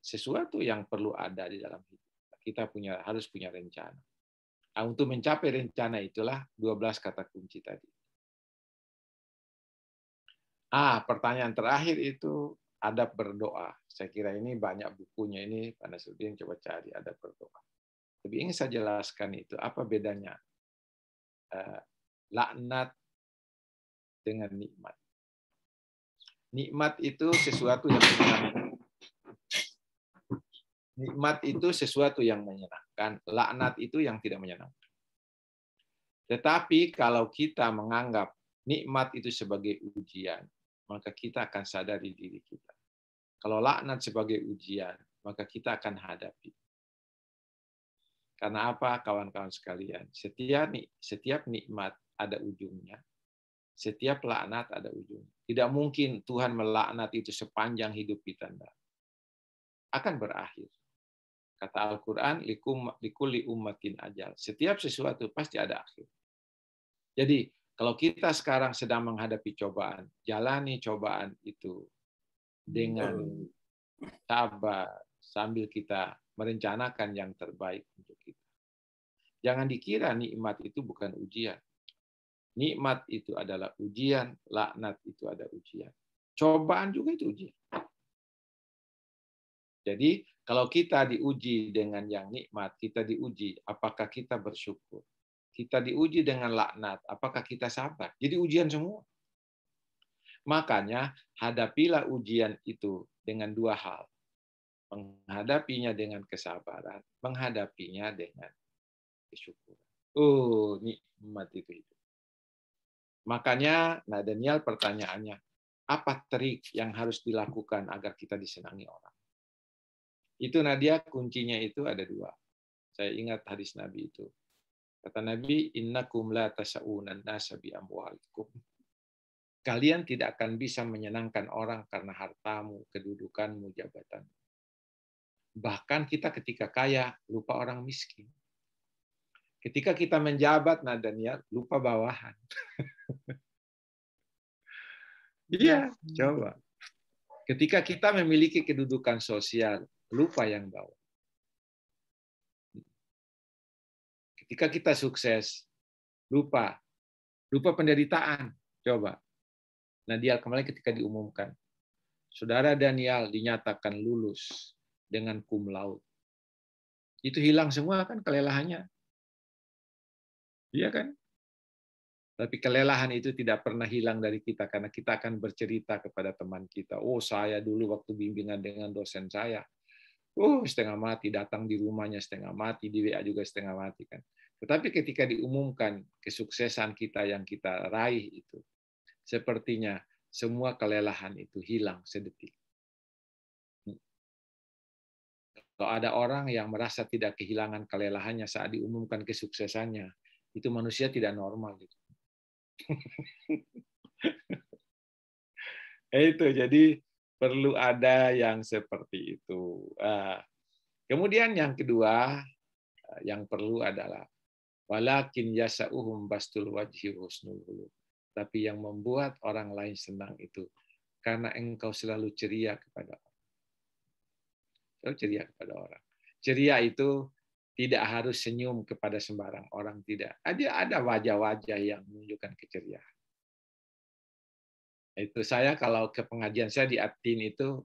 sesuatu yang perlu ada di dalam hidup. Kita harus punya rencana. Untuk mencapai rencana itulah 12 kata kunci tadi. Pertanyaan terakhir itu adab berdoa. Saya kira ini banyak bukunya ini, Pak Nasruddin coba cari adab berdoa. Tapi ingin saya jelaskan itu, apa bedanya laknat dengan nikmat. Nikmat itu sesuatu yang menyenangkan. Nikmat itu sesuatu yang menyenangkan, laknat itu yang tidak menyenangkan. Tetapi kalau kita menganggap nikmat itu sebagai ujian, maka kita akan sadari diri kita. Kalau laknat sebagai ujian, maka kita akan hadapi. Karena apa, kawan-kawan sekalian? Setiap nikmat ada ujungnya. Setiap laknat ada ujungnya. Tidak mungkin Tuhan melaknat itu sepanjang hidup kita. Akan berakhir. Kata Al-Quran, likulli ummatin ajal. Setiap sesuatu pasti ada akhir. Jadi, kalau kita sekarang sedang menghadapi cobaan, jalani cobaan itu dengan sabar, sambil kita merencanakan yang terbaik untuk kita. Jangan dikira nikmat itu bukan ujian. Nikmat itu adalah ujian, laknat itu ada ujian. Cobaan juga itu ujian. Jadi, kalau kita diuji dengan yang nikmat, kita diuji apakah kita bersyukur. Kita diuji dengan laknat, apakah kita sabar. Jadi ujian semua. Makanya, hadapilah ujian itu dengan dua hal. Menghadapinya dengan kesabaran, menghadapinya dengan kesyukuran. Nikmat itu. Makanya, Daniel pertanyaannya, apa trik yang harus dilakukan agar kita disenangi orang? Itu Nadia, kuncinya itu ada dua. Saya ingat hadis Nabi itu. Kata Nabi, innakum la tasa'unan nasa bi amwalikum. Kalian tidak akan bisa menyenangkan orang karena hartamu, kedudukanmu, jabatan. Bahkan kita ketika kaya, lupa orang miskin. Ketika kita menjabat, Daniel, lupa bawahan. Iya, coba. Ketika kita memiliki kedudukan sosial, lupa yang bawah. Ketika kita sukses, lupa penderitaan. Coba. Nadia kemarin ketika diumumkan, saudara Daniel dinyatakan lulus dengan cum laude. Itu hilang semua kan kelelahannya. Iya kan? Tapi kelelahan itu tidak pernah hilang dari kita karena kita akan bercerita kepada teman kita. Oh, saya dulu waktu bimbingan dengan dosen saya. Setengah mati, datang di rumahnya setengah mati, di WA juga setengah mati kan. Tetapi ketika diumumkan kesuksesan kita yang kita raih itu, sepertinya semua kelelahan itu hilang sedetik. Kalau ada orang yang merasa tidak kehilangan kelelahannya saat diumumkan kesuksesannya, itu manusia tidak normal gitu. Itu jadi perlu ada yang seperti itu. Kemudian yang kedua yang perlu adalah walakin yasa'uhum bastul wajhi husnul khuluq. Tapi yang membuat orang lain senang itu karena engkau selalu ceria kepada orang. Selalu ceria kepada orang. Ceria itu tidak harus senyum kepada sembarang orang, tidak. Ada wajah-wajah yang menunjukkan keceriaan. Itu saya kalau ke pengajian saya di Atin itu,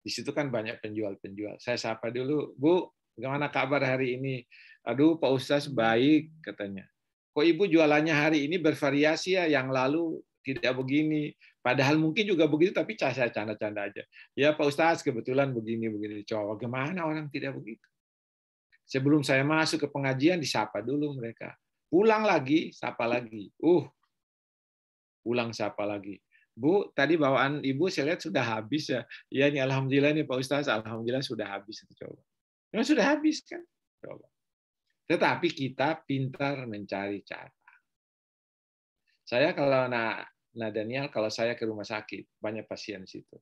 di situ kan banyak penjual-penjual. Saya sapa dulu, Bu, bagaimana kabar hari ini? Aduh, Pak Ustaz baik, katanya. Kok Ibu jualannya hari ini bervariasi ya, yang lalu tidak begini. Padahal mungkin juga begitu, tapi saya canda-canda aja. Ya Pak Ustaz, kebetulan begini. Coba, bagaimana orang tidak begitu? Sebelum saya masuk ke pengajian, disapa dulu mereka. Pulang lagi, sapa lagi. Pulang sapa lagi. Bu, tadi bawaan Ibu saya lihat sudah habis ya. Iya nih, alhamdulillah nih Pak Ustaz, alhamdulillah sudah habis. Coba. Memang sudah habis kan? Coba. Tetapi kita pintar mencari cara. Saya kalau Daniel, kalau saya ke rumah sakit, banyak pasien situ.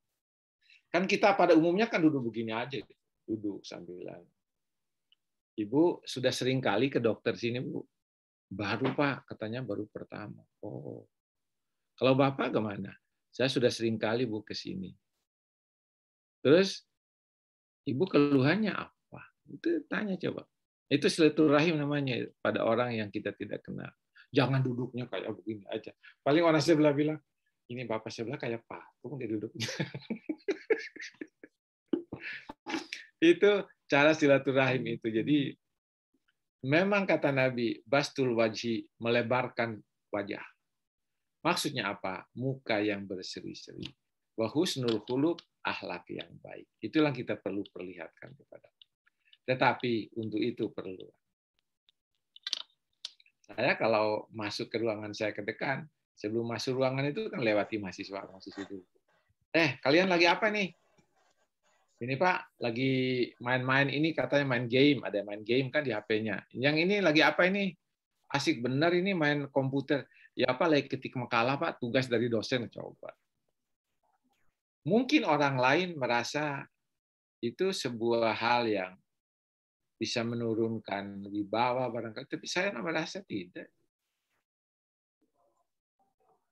Kan kita pada umumnya kan duduk begini aja, duduk sambilan. Ibu sudah sering kali ke dokter sini, Bu? Baru, Pak, katanya baru pertama. Oh. Kalau Bapak gimana? Saya sudah sering kali, Bu, ke sini. Terus Ibu keluhannya apa? Itu tanya coba. Itu silaturahim namanya pada orang yang kita tidak kenal. Jangan duduknya kayak begini aja. Paling orang sebelah bilang, ini Bapak sebelah kayak patung dia duduknya. Itu cara silaturahim itu. Jadi memang kata Nabi, bastul wajhi, melebarkan wajah. Maksudnya apa? Muka yang berseri-seri. Wa husnul khuluq, akhlak yang baik. Itulah yang kita perlu perlihatkan kepada. Tetapi untuk itu perlu. Saya kalau masuk ke ruangan saya ke dekan, sebelum masuk ruangan itu kan lewati mahasiswa dulu. Kalian lagi apa nih? Ini Pak, lagi main-main ini katanya main game, ada main game kan di HP-nya. Yang ini lagi apa ini? Asik bener ini main komputer. Ya apa lagi ketik makalah Pak, tugas dari dosen coba. Mungkin orang lain merasa itu sebuah hal yang bisa menurunkan wibawa barangkali, tapi saya merasa tidak.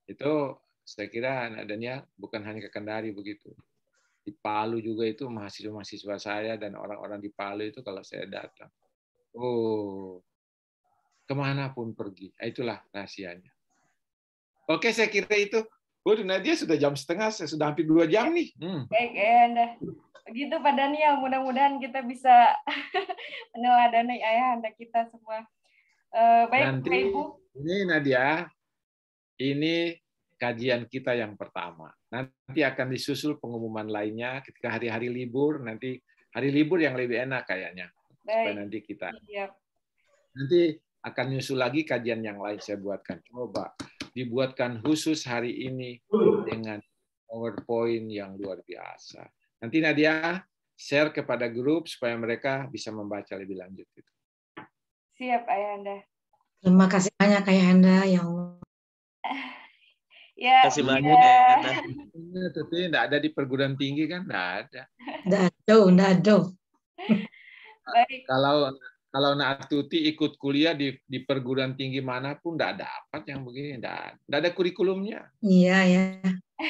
Itu saya kira anak Daniel bukan hanya ke Kendari begitu. Di Palu juga itu mahasiswa-mahasiswa saya dan orang-orang di Palu itu kalau saya datang, kemanapun pergi. Itulah rahasianya. Oke, saya kira itu. Nadia sudah jam setengah, saya sudah hampir 2 jam nih. Baik, Ayahanda. Begitu Pak Daniel, mudah-mudahan kita bisa meneladani Ayahanda kita semua. Baik, nanti, Bapak Ibu. Ini Nadia, ini kajian kita yang pertama. Nanti akan disusul pengumuman lainnya ketika hari-hari libur. Nanti hari libur yang lebih enak kayaknya. Baik. Supaya nanti kita. Siap. Nanti akan nyusul lagi kajian yang lain saya buatkan. Coba dibuatkan khusus hari ini dengan PowerPoint yang luar biasa. Nanti Nadia share kepada grup supaya mereka bisa membaca lebih lanjut. Siap, Ayahanda. Terima kasih banyak Ayahanda, ya Allah. Ya, Terima kasih banyak Ayahanda. Tapi tidak ada di perguruan tinggi kan? Tidak ada. Tidak ada. Baik. Kalau Nak Tuti ikut kuliah di perguruan tinggi manapun, tidak dapat yang begini. Tidak ada kurikulumnya. Iya, ya.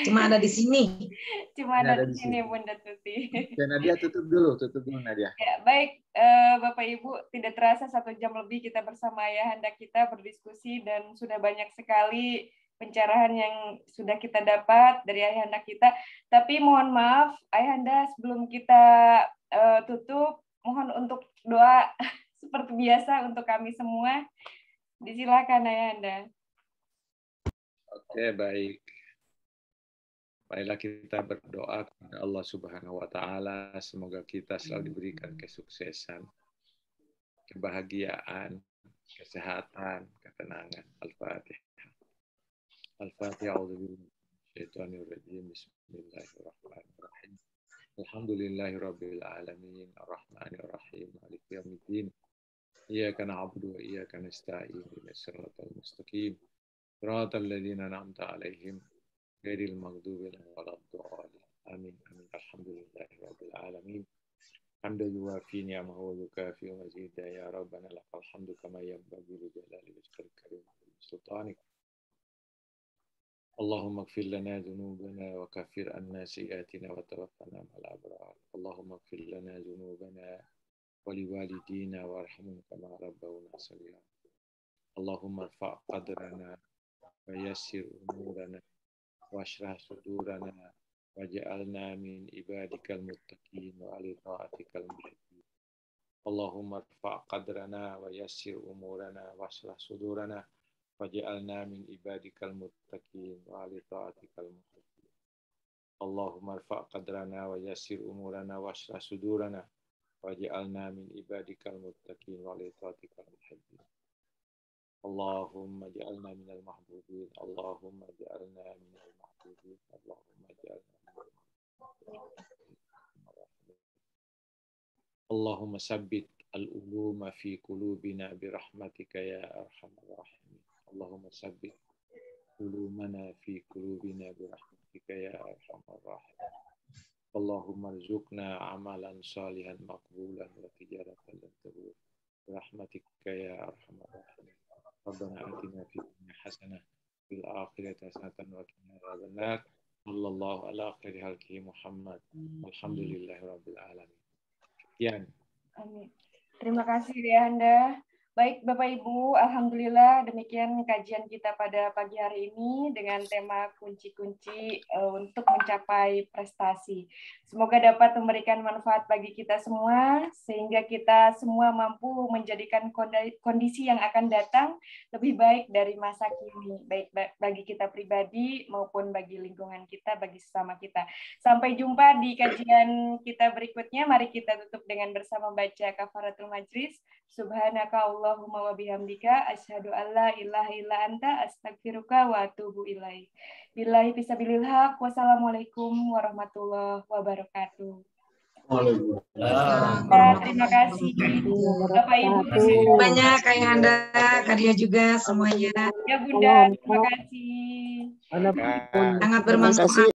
Cuma ada di sini. Cuma ada di sini, Bunda Tuti. Ya, Nadia tutup dulu Nadia. Ya, baik, Bapak Ibu, tidak terasa 1 jam lebih kita bersama Ayahanda kita berdiskusi dan sudah banyak sekali pencerahan yang sudah kita dapat dari Ayahanda kita. Tapi mohon maaf, Ayahanda, sebelum kita tutup, mohon untuk doa seperti biasa untuk kami semua. Disilakan Ayahanda. Oke, baik. Baiklah kita berdoa kepada Allah Subhanahu wa taala, semoga kita selalu diberikan kesuksesan, kebahagiaan, kesehatan, ketenangan. Al-Fatihah. Al-Fatihah. A'udzubillahi Bismillahirrahmanirrahim. Alhamdulillahirabbil alamin, arrahmanir rahim, maliki yaumiddin. Iyyaka na'budu wa iyyaka nasta'in, ihdinas siratal mustaqim. Shiratal ladzina an'amta 'alaihim ghairil maghdubi 'alaihim waladdallin. Amin. Amin. Alhamdulillahirabbil alamin. Hamdan yuwafi ni'amahu wa yukafi mazidah. Ya Rabbana lakal hamdu kama yanbaghi li jalali wajhikal karim wa sultanik. اللهم اغفر لنا ذنوبنا وكفر عنا سيئاتنا وتوفنا مع الأبرار. اللهم اغفر لنا ذنوبنا ولوالدينا وارحمهم كما ربونا صغيرا. اللهم ارفع قدرنا ويسر أمورنا واشرح صدورنا واجعلنا من عبادك المتقين وعلى طاعتك المحبين. اللهم ارفع قدرنا ويسر أمورنا واشرح صدورنا وجعلنا من عبادك المتقين وعلى طاعتك المحبين. اللهم ارفع قدرنا ويسر امورنا واشرح صدورنا وجعلنا من عبادك المتقين وعلى طاعتك المحبين. اللهم اجعلنا من المحبوبين. اللهم اجعلنا من المحبوبين. اللهم اجعلنا من المحبوبين. اللهم ثبت العلوم في قلوبنا برحمتك يا ارحم الراحمين. اللهم ثبت قلوبنا في قلوبنا برحمتك يا ارحم الراحمين. Allahumma rzuqna amalan salihan maqbulan wa tijaratan lan tabur. Rahmatika ya arhamar rahimin. Rabbana atina fid dunya hasanah fil akhirati hasanatan wa qina adzabannar. Sallallahu ala khairi halqihi Muhammad. Alhamdulillahirabbil alamin. Sekian. Amin. Terima kasih Ayahanda. Baik Bapak Ibu, alhamdulillah demikian kajian kita pada pagi hari ini dengan tema kunci-kunci untuk mencapai prestasi. Semoga dapat memberikan manfaat bagi kita semua sehingga kita semua mampu menjadikan kondisi yang akan datang lebih baik dari masa kini, baik bagi kita pribadi maupun bagi lingkungan kita, bagi sesama kita. Sampai jumpa di kajian kita berikutnya. Mari kita tutup dengan bersama baca kafaratul majlis. Subhanaka Allahumma wa bihamdika asyhadu an la ilaha illa anta astaghfiruka wa atubu ilaik. Billahi fisabilil haq. Wassalamualaikum warahmatullahi wabarakatuh. Terima kasih Bapak Ibu. Banyak Ayahanda, Kadia juga semuanya. Ya Bunda, terima kasih. Sangat bermanfaat.